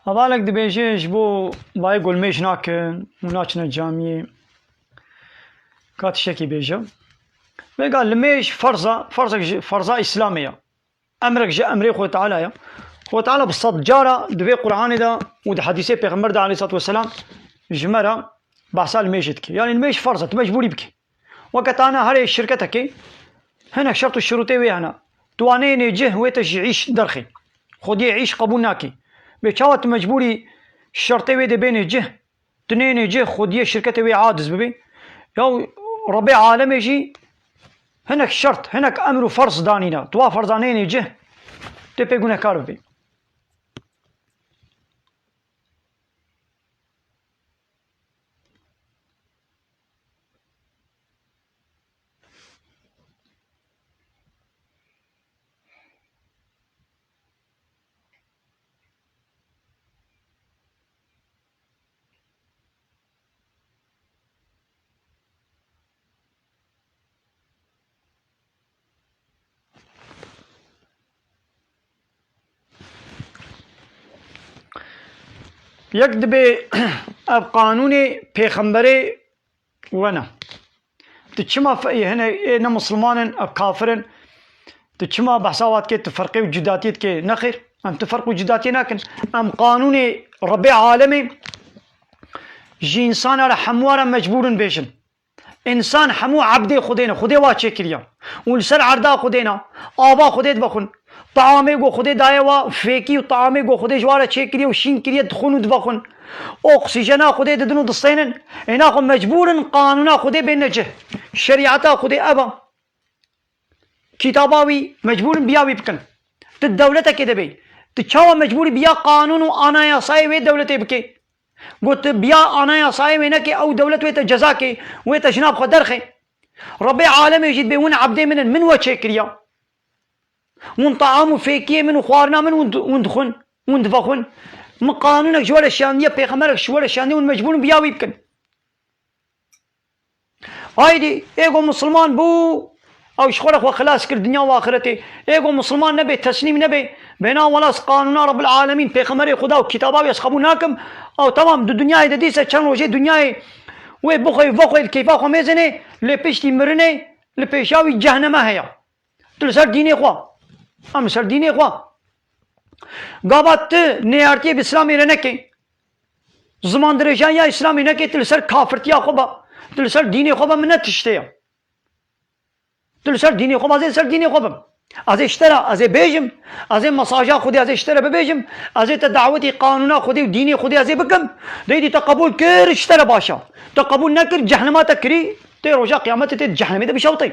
هذالك دبيجيش بو باي يقول ميش ناكن وناكنا الجامية كات شكي بيجا قال لميش فرزة إسلامية أمرك جاء أمري خو تعالى يا خو تعالى بالصد جارة دبي قرآن دا ود حديثي بيغمبر دا عليه الصلاة والسلام جمرة بحثا الميشتك يعني الميش فرزة تمجبوري بك وقت أنا هاري شركتك هنا شرط الشروطي ويانا توانين جه ويتجعيش درخي خود يعيش قبول ناكي بيشاوت مجبوري الشرطي ويدي بين جه تنين جه خود شركتي وي عادز ببي يو ربيع عالمي جي هناك شرط هناك امر فرض دانينا توا فرضانين جه تبي قلنا كار ببي يكذب اب قانوني بيخمبري وانا تشما هنا مسلمان اب كافرن تشما بحساوات كي تفرقي وجداتيت كي نخير ام تفرق وجداتي لكن ام قانوني ربيع عالمي جي انسان على حموارا مجبور بيشن انسان حمو عبدي خدينا خدي واتشي كريا ولسر عردا خدينا آبا خديت بخون طعامي گو خودی دایوا فیکی و طعامي گو خودی جواره چه کریه و شین کریه دخون و دبخون اکسیژنا خودی ددنو دستینن اینا خو مجبورن قانونا خودی بینجه شریعتا خودی ابا کتاباوی مجبورن بیاوی بکن تدولتا كده بي تشاو مجبوري بيا قانون وانا يا صاي وي دولتي بكي قلت بيا انا يا صاي وينك او دولت ويت جزاكي ويت جناب خدرخي رب عالم يجد بون عبدي من وشكريا ون طعام فيكيه من خوارنا من وندخن وندفخن من قانونك جوال الشاندية بيخمرك جوال الشاندية والمجبول بياوي بكن هايدي ايقو مسلمان بو او شخورك وخلاص كل دنيا واخرتي ايقو مسلمان نبي تسليم نبي بينا ولاس قانونا رب العالمين بيخمري خدا وكتابا يسخبوناكم او تمام دو دنيا ديسة چند روجه دنيا وي بخوي الكيفا خو ميزني لبيشتي مرني لبيشاوي جهنم هيا تلسر ديني خوا ام سر ديني خوا قابات نيارتي باسلامي رنكي زمان درجان يا اسلامي نكي تلسر كافرتيا خوبا تلسر ديني خوبا من تشتيا تلسر ديني خوبا زي سر ديني خوبا از اشترى از بيجم از مساجا خودي از اشترى ببيجم از تدعوتي قانونا خودي وديني خودي از بكم ديدي تقبل كر اشترى باشا تقبل نكر جهنمات تكري تي رجا قيامت تي جهنمي ده بشوطي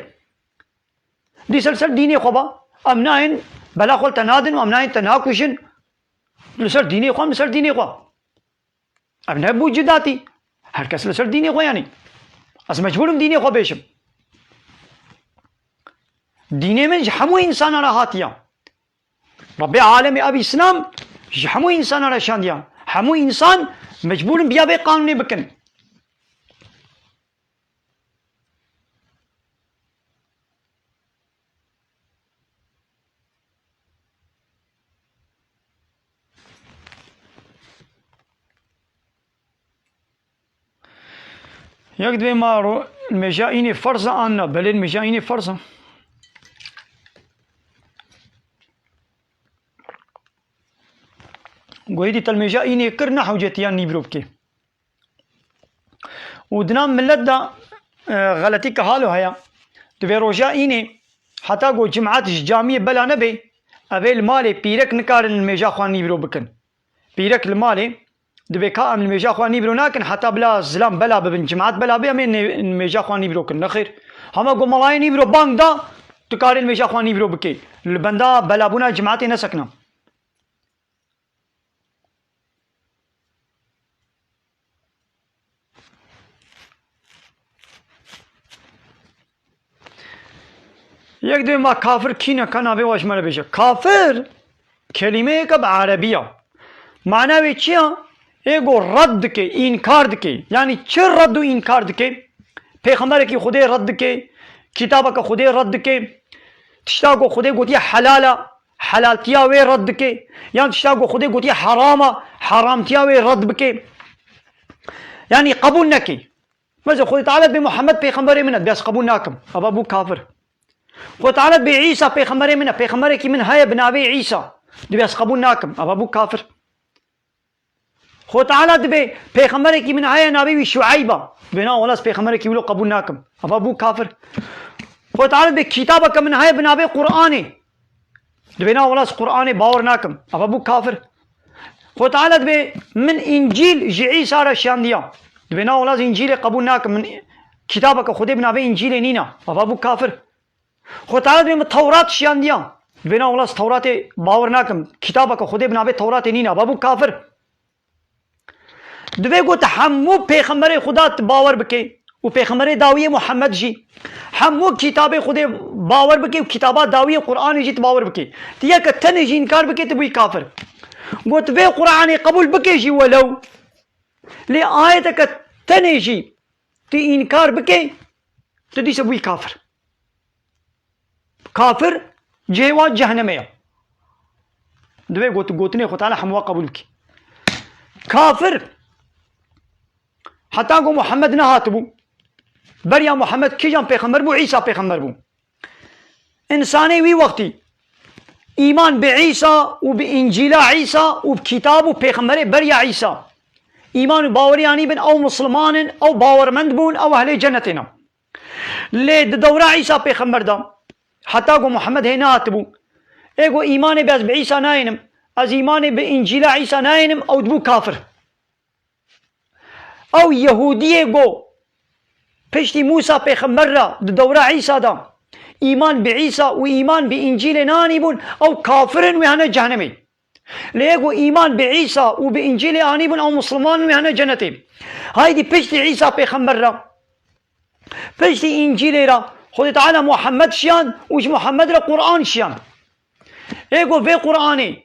دي سلسل ديني خوبا امناين بلا خول تنادن وامناين تناكوشن لسر ديني خو لسر ديني خو ابنا بوجوداتي هر کس لسر ديني خو يعني از مجبورم ديني خو بيشم ديني من همو انسان را هاتيا رب عالم ابي اسلام همو انسان را شانديا همو انسان مجبور بيا به قانوني بكن يقدر ما المجايني فرصة أنا بل المجايني فرصة قويدي تلمجايني كرنا حوجتيان نيبروبكي ودنام ملت دا غلطي كهالو هيا تبي رجائيني حتى قو جمعات جامية بلا نبي أبي المالي بيرك نكار المجا خوان نيبرو بكن بيرك المالي دبي كام المجا خوان نيبرو ناكن حتى بلا زلام بلا ببن جمعات بلا بيا من المجا خوان نيبرو كن نخير هما قو ملاي نيبرو بانك دا تكار المجا خوان نيبرو بكي البندا بلا بونا جمعاتي نسكنا یک دو ما کافر کینا کنا به واش مره بشه کافر کلمه که بعربیه معنی چیه ایگو رد که انکار که یعنی چه رد و انکار که پیغمبر کی خود رد که کتاب که خود رد که تشتا کو خود گوتی حلالتیا و رد که یعنی تشتا کو خود گوتی حرامتیا و رد بکه یعنی قبول نکی مثلا خود تعالی به محمد پیغمبر منت بس قبول ناکم ابو کافر خود تعالی به عیسی پیغمبر منه پیغمبر کی من های بنابی عیسی بس قبول ناکم ابو کافر خود تعالی به پیغمبر کی من های نبی شعیب بنا ولاس پیغمبر کی ولو قبول ناکم ابو کافر خود تعالی به کتاب کی من های بنابی قرآن بنا ولاس قرآن باور ناکم ابو کافر خود تعالی به من انجیل عیسی را شاندیا بنا ولاس انجیل قبول ناکم من کتاب کی خود بنابی انجیل نینا ابو کافر خود تعالی به تورات شاندیا بنا ولاس تورات باور ناکم کتاب کی خود بنابی تورات نینا ابو کافر دوی گوت همو پیغمبر خدا باور بکی و پیغمبر داوی محمد جی همو کتاب خود باور بکی و کتابات داوی قرآن جی باور بکی تیا که تن جی انکار بکی تو بی کافر گوت وی قرآن قبول بکی جی ولو لی آیت که تن جی تی انکار بکی تو دیسه بی کافر کافر جیوا جهنمه دوی گوتنی خود تعالی همو قبول بکی کافر حتى قو محمد نهاتبو بريا محمد كي جان پیغمبر بو عيسى پیغمبر بو انساني وي وقتي ايمان بعيسى وبانجيل عيسى وبكتاب پیغمبر بريا عيسى ايمان باورياني بن او مسلمان او باورمند بون او اهل جنتنا لي دورا عيسى پیغمبر دا حتى قو محمد هي نهاتبو ايغو ايمان بس بعيسى ناينم از ايمان بانجيل عيسى ناينم او دبو كافر او يهوديه گو پشتی موسى پیغمبر را دوره عيسى دا ایمان بعيسى و ایمان بانجیل نانی بون او کافرن و هنه جهنمی لیگو ایمان بعيسى و بانجیل آنی بون او مسلمان و هنه جنتی هایدی پشتی عيسى پیغمبر را پشتی انجیل را خود تعالی محمد شیان وش محمد را قرآن شیان ایگو في قرآني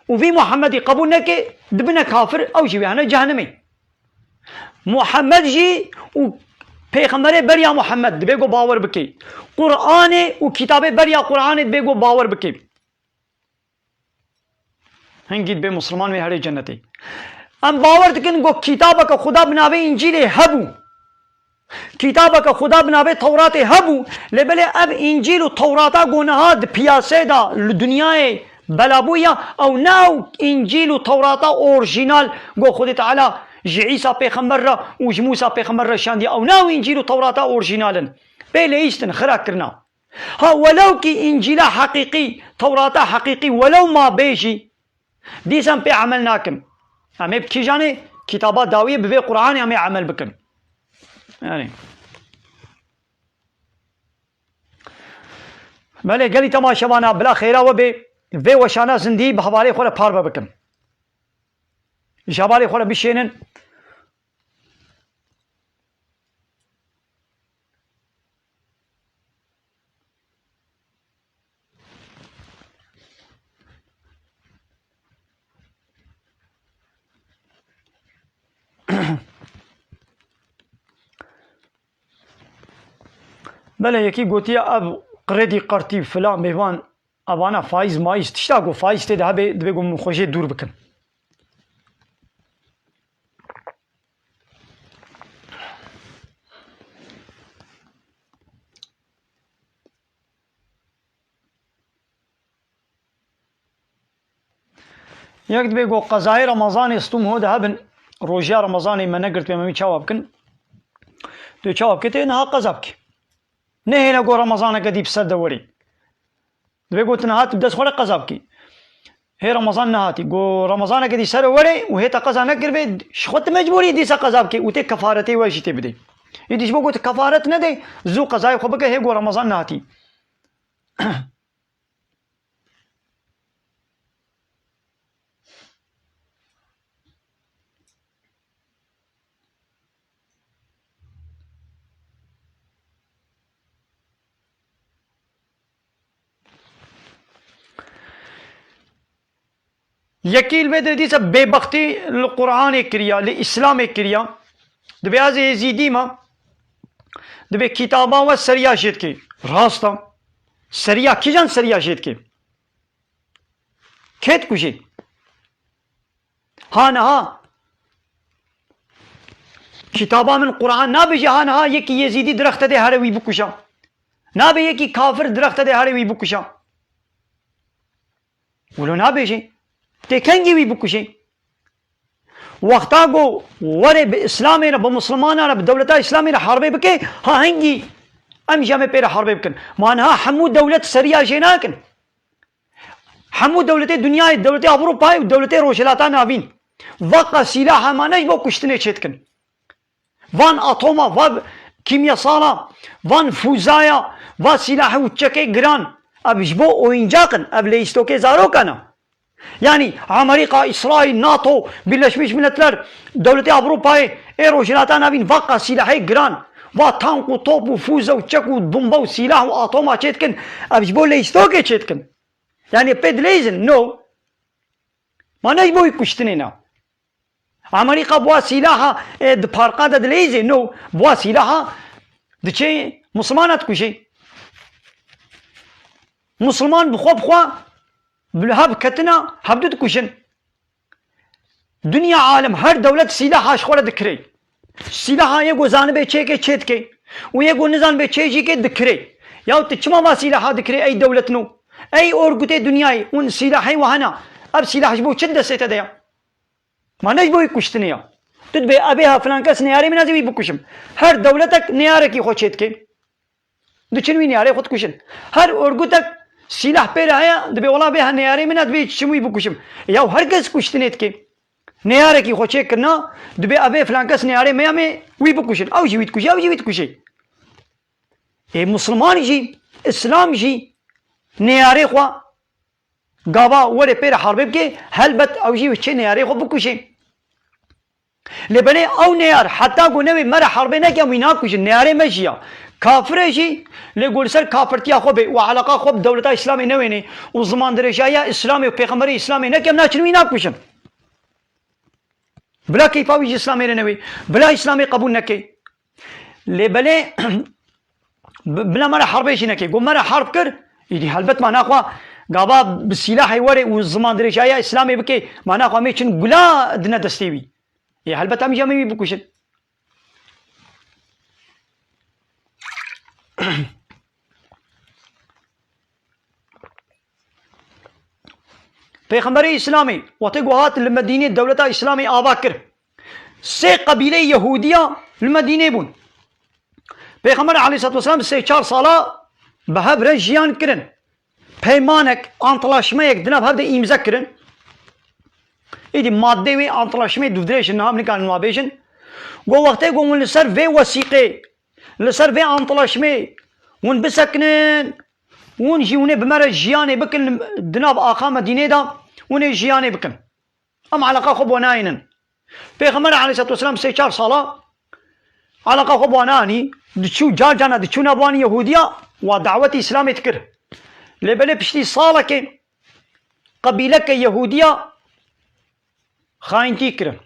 وفي محمدي قبول نكي دبنا كافر او جي بيانا جهنمي محمد جي و پیغمبر بریا محمد دبيگو باور بكي قرآن و كتاب بریا قرآن دبيگو باور بكي هنگید به مسلمان میں ہرے جنتی ام باور دکن گو کتاب کا خدا بناوے انجیل ہبو کتاب کا خدا بناوے تورات ہبو لبلے اب انجیل و توراتا گناہاد پیاسے دا دنیا بلابویا او ناو انجیل و توراتا اورجینال گو خود تعالی عیسی پیغمبر را و موسی پیغمبر را شاندی او ناو انجیل و توراتا اورجینالن پہلے ایستن خراک کرنا ها ولو کی انجیل حقیقی توراتا حقیقی ولو ما بیجی دیسان پہ عمل ناکن ہمیں کی جانے کتابات داویہ بے قرآن ہمیں عمل بکن یعنی بلے گلی تماشاوانا بلا خیرہ و بے وی وشانا زندی بحوالے خورا پار بکن شابالے خورا بشینن بله یکی گوتیا اب قردی قرتی فلان بیوان ابانا فایز مایز تشتا گو فایز ته ده به بگم خوشه دور بکن یک بگو قضای رمضان استم هو ده بن روجا رمضان من نگرت به ممی چاوب کن تو چاوب کته نه قضاب کی نه لگو رمضان کدی بسر دوری بگو تنهات بدس خورا قضاب کی هي رمضان نهاتي گو رمضان کدی سر وری و هي تا قضا نکر به خود مجبوری دیسا قضاب کی او ته کفارتی واشته بده یدیش بگو ته کفارت نه دی زو قضای خو بگه هي گو رمضان نهاتي یکیل میں دیسا بے بختی القرآن کریا لإسلام کریا دبی از یزیدی ما دبی کتابا و سریا شید کے راستا سریا کی جان سریا شید کے کھیت کشید ہاں نہا کتابا من قرآن نہ بجی ہاں نہا یکی یزیدی درخت دے ہرے وی بکشا نہ بے یکی کافر درخت دے ہرے وی بکشا ولو نہ بجی تکنگی وی بکشی وقتا گو ورے اسلامی را بمسلمانا را بدولتا اسلامی را حربے بکے ہاں ہنگی ام جامع پیر حربے بکن مانہا ہمو دولت سریا جینا کن ہمو دولت دنیا دولت اوروپا دولت روشلاتا ناوین وقا سلاح مانش با کشتنے چیت کن وان اتوما و کیمیا سالا وان فوزایا و سلاح اچکے گران اب جبو او اینجا کن اب لیستو کے زارو کنا yani Amerika, İsrail, NATO, Birleşmiş Milletler, Devleti Avrupa'yı, Erojilat'a nabin vaka silahı gran, va tanku, topu, fuza, uçaku, bomba, silah, atoma çetkin, abiş böyle istoke çetkin. Yani pedleyizin, no. Manaj boyu kuştine na. Amerika bu silahı parka da dileyizin, no. Bu silahı diçe Müslümanat kuşi. Müslüman bu khop بالهاب كتنا هبدت كوشن دنيا عالم هر دولة سلاحها شخورة دكري سلاحها يقو زانبه چه ke چهت ke ويقو نزان به چه جي ke دكري ياو تچما ما سلاحها دكري اي دولتنو اي اورگوته دنياي اون سلاحي وهنا اب سلاحش بو چند دسته ديا ما نش بو كشتني يا تد به ابيها فلان كس نياري منازي بي بكشم هر دولتك نياره کی خو چهت ke دچنوي نياره خود كشن هر اورگوتك silah pere haya debe ola be haneyare minat be çimuy bu kuşum ya herkes kuştinet ki neyare ki hoçe kırna debe abe flankas neyare me ame uy bu kuşun av jivit kuşu av jivit kuşu Müslüman ji İslam ji neyare xwa gava were pere harbe ke helbet av jivit çe neyare xwa bu kuşu لبني او نيار حتى قنوي مرة حربي نكيا ويناكوش نياري مجيا كافر شي لقول سر كافرتيا خوبي وعلاقة خوب دولة اسلامي نويني وزمان درجايا اسلامي وبيغمبري اسلامي نكيا مناچن ويناكوشن بلا كيفاوي اسلامي نوي بلا اسلامي قبول نكي لبلي بلا مرة حربي شي نكي قول مرة حرب كر يدي هلبت ما ناخوا قابا بالسلاح يوري والزمان درجايا اسلامي بكي ما ناخوا ميچن قلا دنا دستيوي يا هلبت هم جامي بكوشن پیغمبر اسلامي وتقوهات المدينة دولة اسلامي آباكر سي قبيلة يهودية المدينة بون پیغمبر عليه الصلاة والسلام سي 4 صالة بهب رجيان كرن پیمانك انطلاشميك دنا بهب دي امزا كرن ايدي مادة وي انطلاشمي دودريش نام نكان نوابيشن قو وقتها قو من لسر في وثيقة لسر في انطلاشمي ون بسكنن ون جيوني بمرة جياني بكن دناب آخا مدينة دا ون جياني بكن ام علاقة خب وناينن پیغمبر عليه الصلاة والسلام سي 4 صالة علاقة خب وناني دچو جار جانا دچو نابواني يهودية ودعوة اسلامي تكر لبلي بشتي صالة كي قبيلة يهودية خاينتي كرن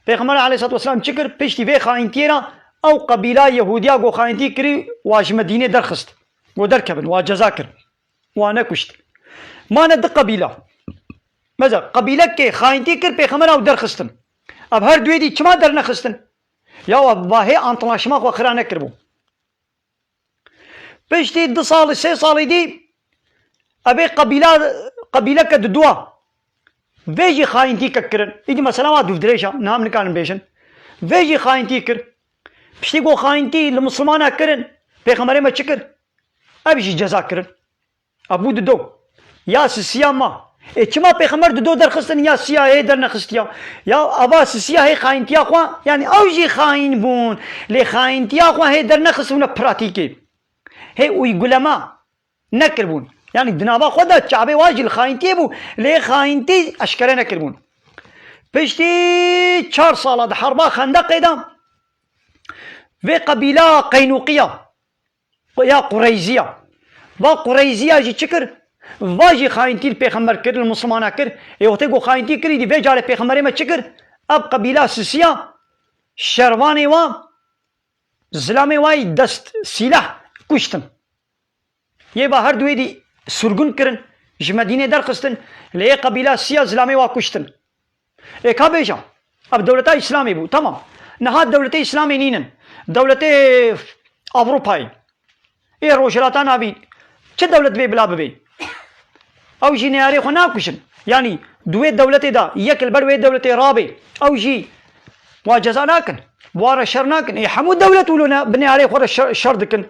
پیغمبر عليه الصلاة والسلام چكر بشتي في خاينتي را او قبيلة يهودية قو خاينتي كري واج مدينة درخست ودركبن واجزاكر وانا كشت ما ند قبيلة ماذا قبيلة كي خاينتي كر پیغمبر او درخستن اب هر دوی دي چما در نخستن يا واهي انطلاشما خو خرانه كربو بشتي 2 صال 3 صال دي ابي قبيلة كددوا فيجي خاينتي ككرن يجي مثلا ما دوف دريشا نام نكان بيشن فيجي خاينتي كر بشتي قو خاينتي المسلمان كرن پیغمبر ما چكر ابي جزا كرن ابو ددو يا سياما اچما پیغمبر ددو در خستن يا سيا در نخستيا يا ابا سيا هي خاينتيا خو يعني اوجي خاين بون لي خاينتيا خو هي در نخسونه براتيكي هي ويقولما نكربون يعني دنابا خدا شعبي واجي الخاينتي بو لي خاينتي اشكره نكربون بشتي 4 صالة حربا خندق دا في قبيلة قينوقية يا قريزية با قريزية جي چكر واجي خاينتي البيغمبر كر المسلمان كر يوتيقو خاينتي كري دي في جال البيغمبر ما چكر اب قبيلة سسية شرواني و زلامي واي دست سلاح كشتن يبا هر دوي دي سرگون کرن جمدینه در خستن لی قبیله سیا زلامی وا کشتن ایکا بیجا اب دولت اسلامی بو تمام نهاد دولت اسلامی نینن دولت اوروپایی ای روشلاتا نابی چه دولت بی بلا بی او جی نیاری خو ناکشن يعني دوی دولت دا یک البروی دولت رابي او جی واجزا ناکن بوار شر ناکن ای حمود دولت ولونا بني عليه خور شر دکن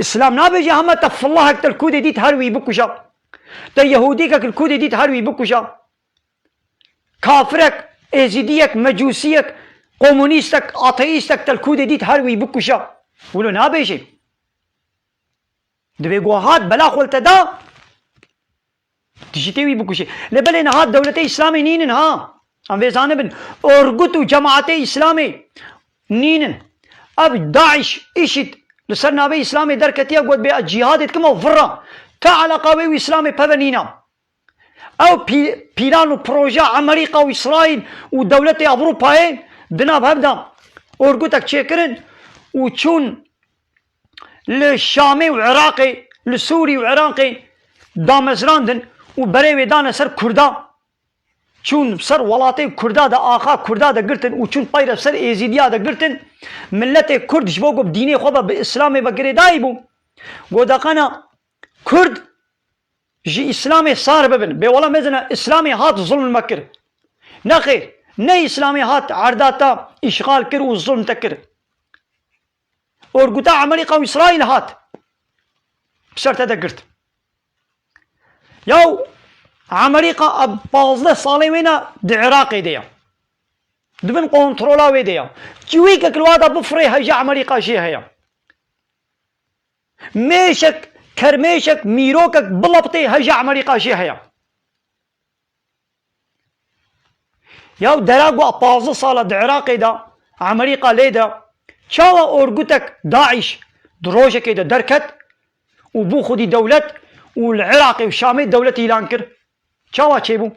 اسلام نابجي هم تف الله اكتر كود دي تهروي بكوشا تا يهودي كك الكود دي تهروي بكوشا كافرك ازيديك مجوسيك كومونيستك اتيستك تالكود دي تهروي بكوشا ولو نابجي دبي جوهات بلا خلت دا تجيتي بكوشي لبلين هاد دولة اسلامي نينن ها ام بيزانبن ارغتو جماعة اسلامي نينن اب داعش اشد لسر نابي اسلامي دركتيا قد بي الجهاد كما فرا تعالى قوي اسلامي ببنينا او بيران وبروجا امريكا واسرائيل ودولة اوروبا دنا بهبدا ارغتك تشكرن وتشون للشامي وعراقي لسوري وعراقي دامزراندن وبريوي دانا سر كردا چون بسر ولاتي كردا دا آخا كردا دا قرتن وچون بايرا بسر ايزيديا دا قرتن ملت كرد جبوكو بديني خوبا بإسلامي بقري دايبو قوداقانا كرد جي إسلامي صار ببن بيولا مزنا إسلامي هات ظلم مكر نخير نه إسلامي هات عرداتا إشغال كر وظلم تكر ورقوتا عمريكا وإسرائيل هات بسر تدا قرت يو امريكا اب 15 سالي وينا دي عراقي ديا دبن كنترولا وي ديا جويك الوادا بفري هجا امريكا شي هيا ميشك كرميشك ميروكك بلبطي هجا امريكا شي هيا یا دراغو 15 ساله د عراق دا عمريقا ليدا چاوا اورگوتك داعش دروجه كده دركت وبو خدي دولت والعراقي والشامي دولة اعلان كر چاوا چه بو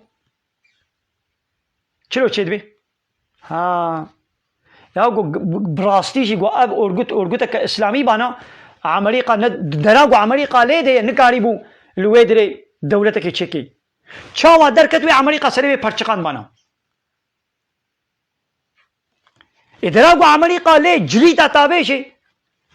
چلو چه دبي ها یا گو براستی جي گو اب اورگوتك اسلامي بانا عمريقا دراغو عمريقا ليدا نكاري بو الويدري دولتك چكي چاوا دركت وي عمريقا سري پرچقان بانا ادراغو عمريقا لي جريتا تابيشي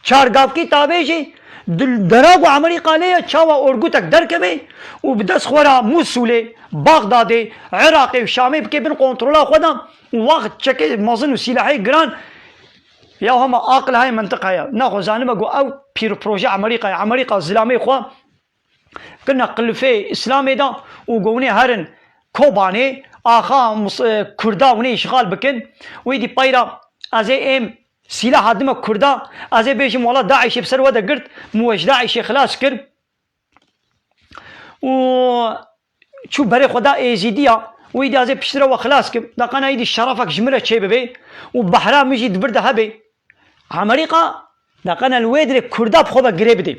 چارگاف کی تابيشي دراغو عمريقا لي چاوا اورگوتك دركبي وبدس خورا موصولي بغداد عراقي وشامي بكي بن كنترولا خدا وقت چكي مازن وسلاحي جران يا هم عقل هاي منطقه هي ناخذ زانبه او بير بروجي عمريقا زلامي خوا كنا قلفي اسلامي دا وقوني هرن كوباني آخا كردا وني اشغال بكن ويدي بايرا ازي ام سلاح هدم كردا ازي بيش مولا داعش بسر ودا قرت موش داعش خلاص كر و شو بري خدا ايزيديا ويدي ازي بشترا وخلاص كر دقنا يدي شرفك جمرة شي ببي وبحرا مجي دبرده هبي عمريقا دقنا الويدري كردا بخوبا قريب دي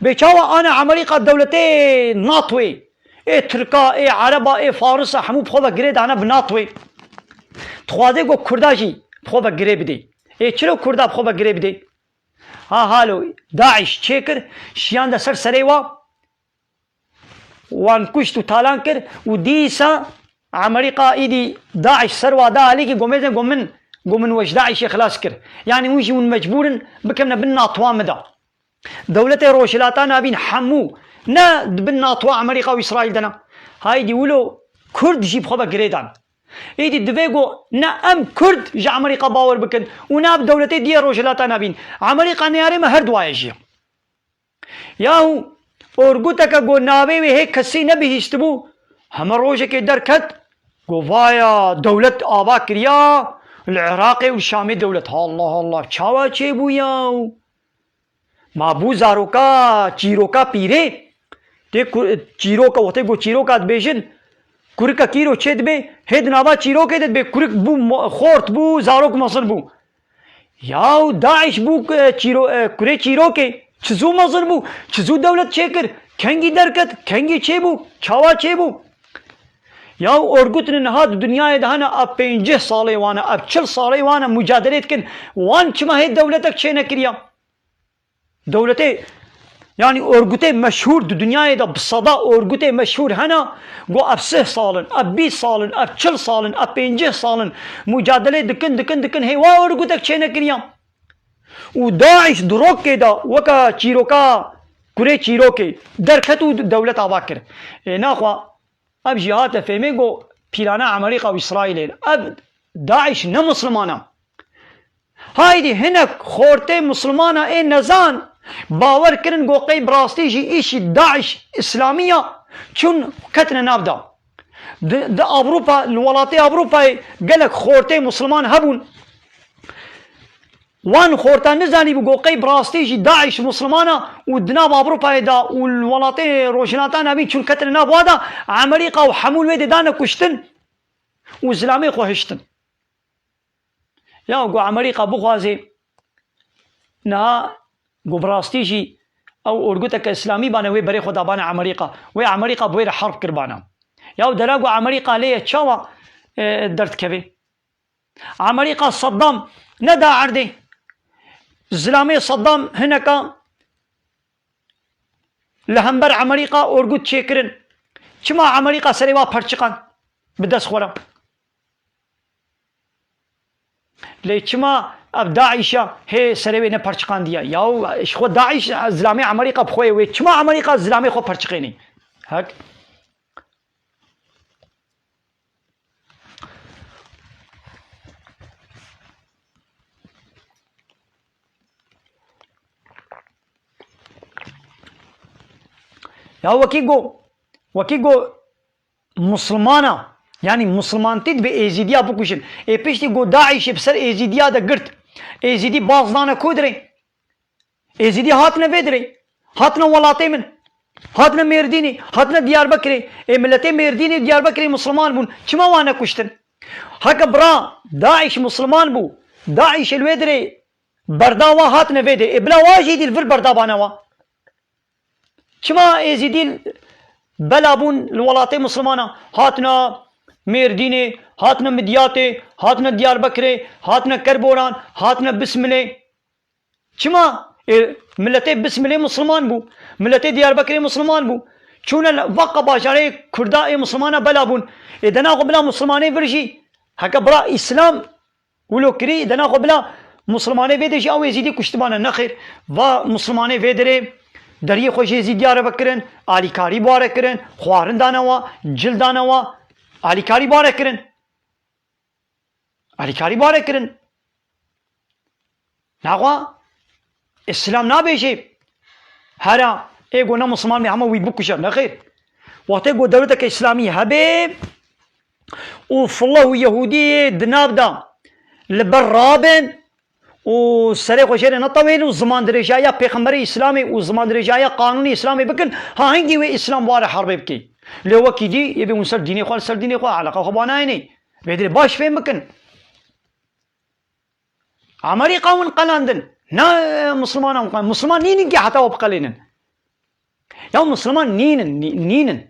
بيشاوا انا عمريقا دولتي ناطوي اي تركا اي عربا اي فارسا حمو بخوبا قريد انا بناطوي تخوازي گو كردا جي بخوبا قريب دي اي چلو كردا بخوبا قريب دي ها هالو داعش چيكر شيان دا سر سريوا وان كشتو تالان كر وديسا عمريقا ايدي داعش سروا دا عليكي قوميزن قومن وش داعش خلاص كر يعني ويجي مجبورن بكمنا بالناطوا مدا دولة روشلاتا نابين حمو نا بالناطوا عمريقا وإسرائيل دنا هاي دي ولو كرد جيب خبا قريدان ايدي دفيقو نا ام كرد جا عمريقا باور بكن وناب دولتي دي روشلاتا نابين عمريقا نياري ما هر دوايا جيا ياهو اورگوتاكا گو ناوي وي هيك كسي نبي هشتبو هم روشة كي دركت گو فايا دولة آبا كريا العراقي والشامي دولة الله الله چاوا چه بو ياو ما بو زاروكا چيروكا پيري تے چيروكا وتے گو چيروكا دبيشن كوركا كيرو چه دبي هيد نابا چيروكا دبي كورك بو خورت بو زاروك مصر بو ياو داعش بو چيرو كوري چيروكا چزو مصر بو چزو دولت چه کر کنگی درکت کنگی چه بو چاوا چه بو ياو اورگوتن نهاد دنيا دهنا اب 50 ساله وانا اب 40 ساله وانا مجادلت كن وان چما هي دولتك چه نكريا دولتي يعني اورگوتي مشهور دنيا دا بصدا اورگوتي مشهور هنا گو اب 6 سالن اب 20 سالن اب 40 سالن اب 50 سالن مجادله دكن هي وا اورگوتك چه نكريا وداعش دروك كده وكا چيروكا كوري چيروكي دركتو دولة عباكر ناخوا اب جهات فهميگو بيلانا عمريقا وإسرائيل اب داعش نمسلمانا هايدي هناك خورتي مسلمانا اي نزان باور كرن گو قي براستي جي ايش داعش اسلامية چون كتنا نابدا دا اوروبا الولاتي اوروبا قالك خورتي مسلمان هبون وان خورتان نزاني بگو قي براستي جي داعش مسلمانا ودناب اوروبا دا والولاتي روشناتان ابي چون كتنا نابدا عمريقا وحمول ويد دانا كشتن واسلامي خو هشتن يا گو عمريقا بخوازي نا گو براستي جي او اورگوتك اسلامي بانا وي بري خدا بانا عمريقا وي عمريقا بوير حرب كربانا يا دراغو عمريقا ليه تشاوا درت كبي عمريقا صدام ندا عردي زلامي صدام هناك لهمبر عمريقا اورگوت چيكرن چما عمريقا سريوا پرچقان بدس خورا لي چما اب داعشا هي سريوي نه پرچقان ديا ياو خو داعش زلامي عمريقا بخوي وي چما عمريقا زلامي خو پرچقيني هك يا وكيغو مسلمانا يعني مسلمان تد بإيزيديا بكوشن اي بيشتي گو داعش بسر إيزيديا دا قرت إيزيدي بازدانا كودري إيزيدي هاتنا فيدري هاتنا ولاتي من هاتنا ميرديني هاتنا ديار بكري اي ملتي ميرديني ديار بكري مسلمان بون چما وانا كشتن هكا برا داعش مسلمان بو داعش الويدري برداوا هات نفيدي بلا واجي دي الفل بردابانوا شما يزيدي بلابون الولاطي مسلمانا هاتنا ميرديني هاتنا مدياتي هاتنا ديار بكري هاتنا كربوران هاتنا بسملي شما ملتي بسملي مسلمان بو ملتي ديار بكري مسلمان بو چون وقت باشاره كرداء مسلمانا بلابون اذا ناخو بلا مسلماني فرجي هكا برا اسلام ولو كري اذا ناخو بلا مسلماني فيدشي او يزيدي كشتبانا نخير و مسلماني فيدري دري خوش يزيدي عرب كرن آلي كاري بواره كرن خوارن دانوا جل دانوا آلي كاري بواره كرن آلي كاري بواره كرن ناخوا اسلام نابيشي هرا ايگو نا مسلمان میں ہمیں وی بکشا نخیر وقت ايگو دولتك اسلامي هبه وفالله يهودي دناب دا لبرابن وسري خوشير نطويل وزمان درجايا پیغمبر اسلامي وزمان درجايا قانوني اسلامي بكن ها هنگي وي اسلام واره حرب بكي لو كي دي يبي ونسر ديني خال سر ديني خال علاقه خبانايني بيدري باش فين بكن عمري قاون قلاندن نا مسلمان مسلمان نيني حتى وبقلينن يا مسلمان نينن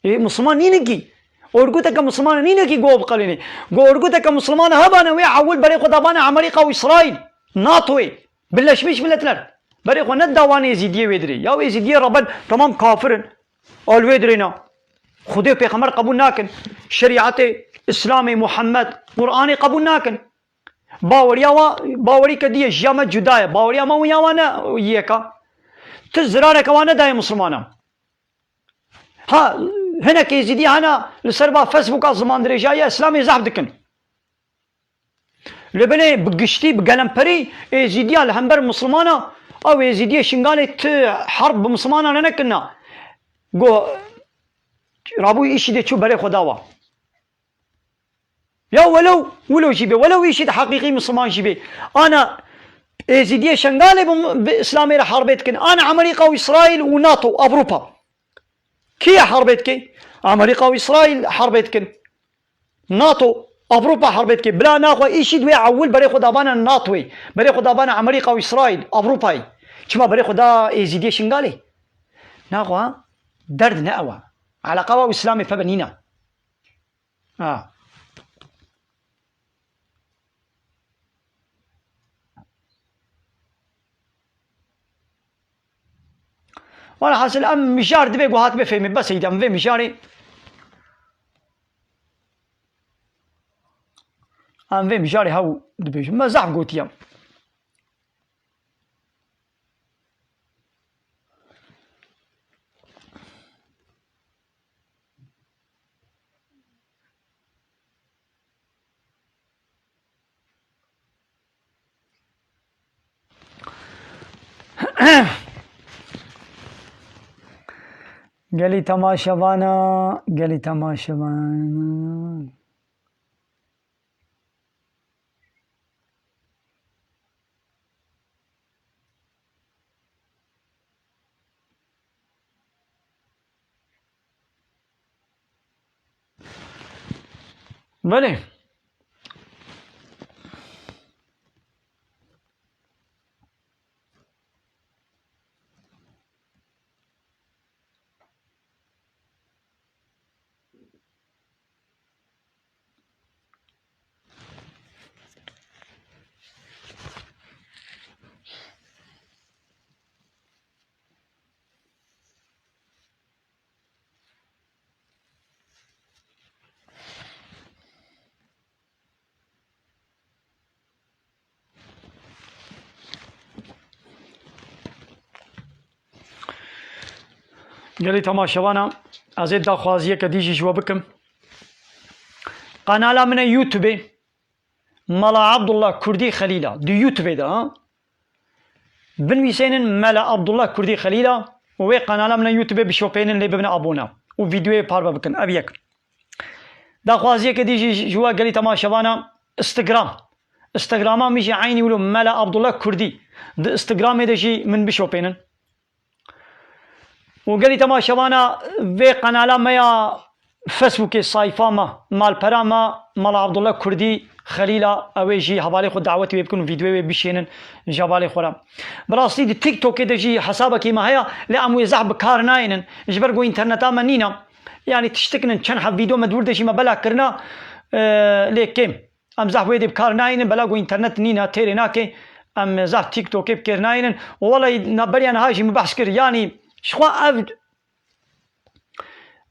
مسلمان نينكي اورغوتك مسلمان نينكي جو بقليني جو اورغوتك مسلمان هبانا ويا عول بري خدابانا عمريكا واسرائيل ناطوي بلاش مش بلتلر بري خو ندواني يزيديه ويدري يا يزيديه ربن تمام كافر اول ويدرينا خدي پیغمبر قبول ناكن شريعه اسلامي محمد قراني قبول ناكن باوري كديه جامع جدايه باوريا ما ويا وانا وياكا تزرارة كوانا داي مسلمانا ها هنا كيزيدي هنا لسربا فيسبوك زمان درجايا اسلامي زحف دكن لبني بقشتي بقلمبري يزيدي الهمبر مسلمانا او يزيدي شنغالي حرب مسلمانا لنكنا قو رابو ايشي دي تشو بري خداوا يا ولو جيبي ولو ايشي حقيقي مسلمان جيبي انا يزيدية شنغالي بإسلامي حربتكن أنا أمريكا وإسرائيل وناتو أوروبا كي حربتكي أمريكا وإسرائيل حربتكن ناتو أوروبا حربتكي بلا ناخو إيشي دوي عول بري خدا بانا ناتوي بري خدا بانا أمريكا وإسرائيل أوروباي كما بري خدا يزيدية شنغالي ناخو ها درد نأوى على قوى إسلامي فبنينا وانا حاصل ام مشار دبي وهات بفهمي بس يدي ام في مشاري ام في مشاري هاو دبي ما زعف قلت يا قالي تماشوانا بله قالي تماشوانا ازيد داخوازيه كديجي جوا بكم قناه من يوتيوب ملا عبد الله كردي خليله دي يوتيوب ده بنويسين ملا عبد الله كردي خليله وهي قناه من يوتيوب بشوبين اللي ببنا ابونا وفيديو باربا بكن ابيك داخوازيه كديجي جوا قالي تماشوانا انستغرام مش عيني ولو ملا عبد الله كردي ده انستغرام ده شيء من بشوبين وقالي تماشوانا في قناه ميا فيسبوك صايفة ما مال براما مال عبد الله كردي خليلا اويجي حوالي خود دعوتي بيكون فيديو بيشينن جوالي خورا براسي دي تيك توك دجي حسابك ما هي لا ام يزعب كارناين جبرغو انترنت امنينا يعني تشتكن كان حب فيديو مدور دجي ما بلا كرنا لكن ام زح ويدي بكارناين بلاغو انترنت نينا تيريناكي ام زح تيك توك بكرناين والله نبري انا هاجي مبحث كر يعني شخوا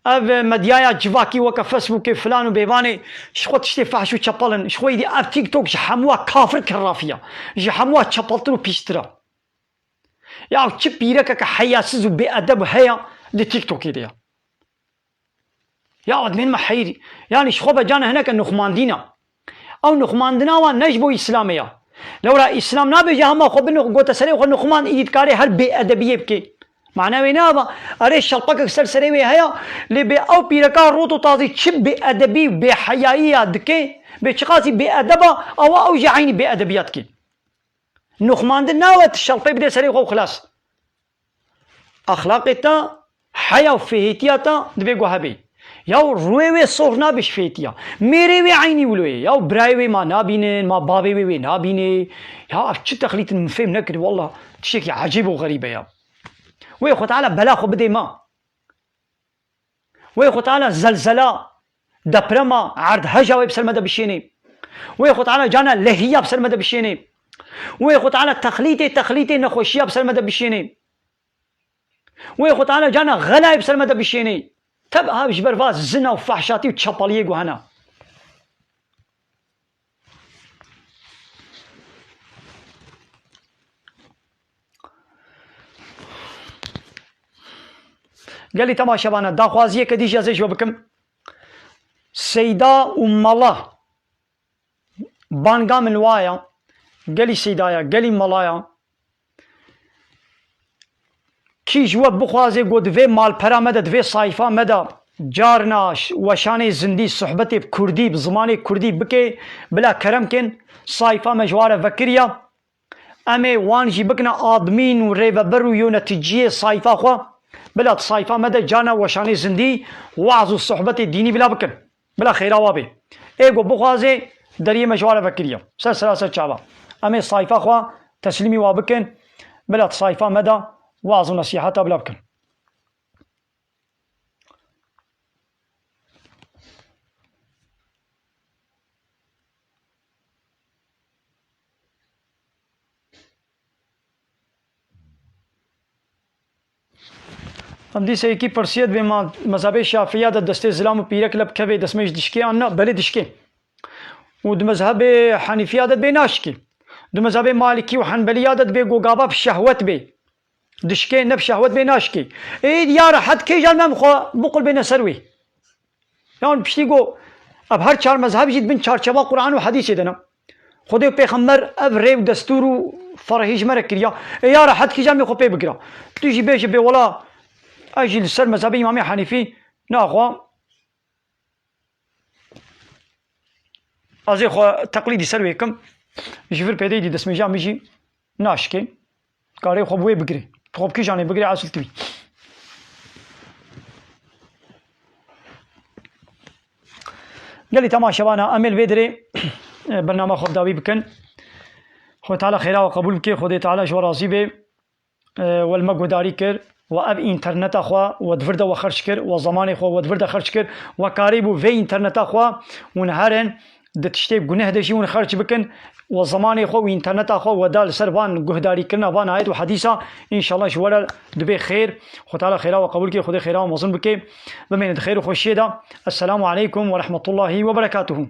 اف مديايا جواكي وكا فيسبوك فلان وبيباني شخو تشتي فحشو تشابلن شخو يدي اف تيك توك جحموا كافر كرافيا جحموا تشابلترو بيشترا يا تشبيرك كحياسز وبأدب هيا لتيك توك يديا يا ود من محيري يعني شخو بجانا هناك النخماندينا او نخماندنا ونجبو اسلاميا لو را اسلام نابي جهما خو بنو قوت سري خو نخمان ايد كاري هل بأدبيه بكي معناه وينابا اري شلقك سرسري هيا اللي بي او بيركا روتو طازي تشب بأدبي بحيائيه دكي بشقاسي بأدبه او جعيني بأدبياتك نخماندنا وتشلقي بدي سري خو خلاص اخلاقيتا حيا وفهيتياتا دبي وهبي ياو روي صورنا بش فيتيا ميري وي عيني ولوي ياو برايوي ما نابينين ما بابي وي نابيني يا شو تخليت المفهم نكر والله تشيك عجيب وغريبه يا وي خو تعالى بلاخو بدي ما وي خو تعالى زلزله دبرما عرض هجا وي بسلمه بشيني وي خو تعالى جانا لهيه بسلمه بشيني وي خو تعالى تخليتي نخوشيه بسلمه بشيني وي خو تعالى جانا غلاي بسلمه بشيني تبقى جبر فاز زنا وفحشاتي وتشاباليه وهنا قال لي تماشى بانا داخوازيه كديش ازي شو بكم سيدا وملا بانغا من وايا قال لي سيدايا قال لي ملايا كي جواب بخوازي قد في مال برا مدى في صايفة مدى جارنا وشاني زندي صحبتي بكردي بزماني كردي بكي بلا كرمكن صايفة مجوارة فكرية امي وانجي بكنا آدمين وريفا برو يو نتيجية صايفة خوا بلا صايفة مدى جانا وشاني زندي وعزو صحبتي ديني بلا بكن بلا خيرا وابي ايقو بخوازي دريه مجوارة فكرية سلسلة شعبا امي صايفة خوا تسليمي وابكن بلا صايفة مدى وعظ نصيحتها بلا بكن ام دي سيكي برسيت بما مذهب الشافعية دستي زلام وبيرك لب كفي دسميش دشكي انا بلي دشكي ود مذهب حنيفية دت بيناشكي دو مذهب مالكي وحنبلية دت بي قوقابا في الشهوات بي دشكي نب شهوات بيناشكي ايد يا حد كي جال مم خو بقول بين سروي يعني بشتيقو اب هر چار مذهب جيد بين چار چبا قرآن وحديث دنا خدي پیغمبر اب ريو دستور فرهيج مركريا يا حد كي جال مي خو بي بقرا تيجي بيجي بي ولا اجي للسر مذهب امام حنيفي ناخو ازي خو تقليدي سروي كم جفر بيدي دي دسمي جام يجي ناشكي كاري خو بوي بقري خب كي جاني بقري عسل تبي قال لي تمام شبانا امل بدري برنامج خود داوي بكن خو تعالى خيرا وقبول بك خدي تعالى شو راضي به والمقداري كر واب انترنت اخوا ودفرد وخرج كر وزمان اخوا ودفرد خرج كر وقارب في انترنت اخوا ونهارن دتشتي گناه دشي ون خرج بكن وزمان خو وانترنت خو ودال سربان گهداري كنا وان ايت وحديثه ان شاء الله شوال دبي خير خو تعالى خيرا وقبول كي خدي خيرا ومظن بك بمن خير وخشيدا السلام عليكم ورحمه الله وبركاته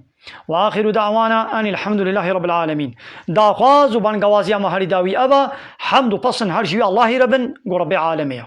واخر دعوانا ان الحمد لله رب العالمين دا خواز وبان غوازيا مهري داوي ابا حمد وبصن هرجي الله ربن رب العالمين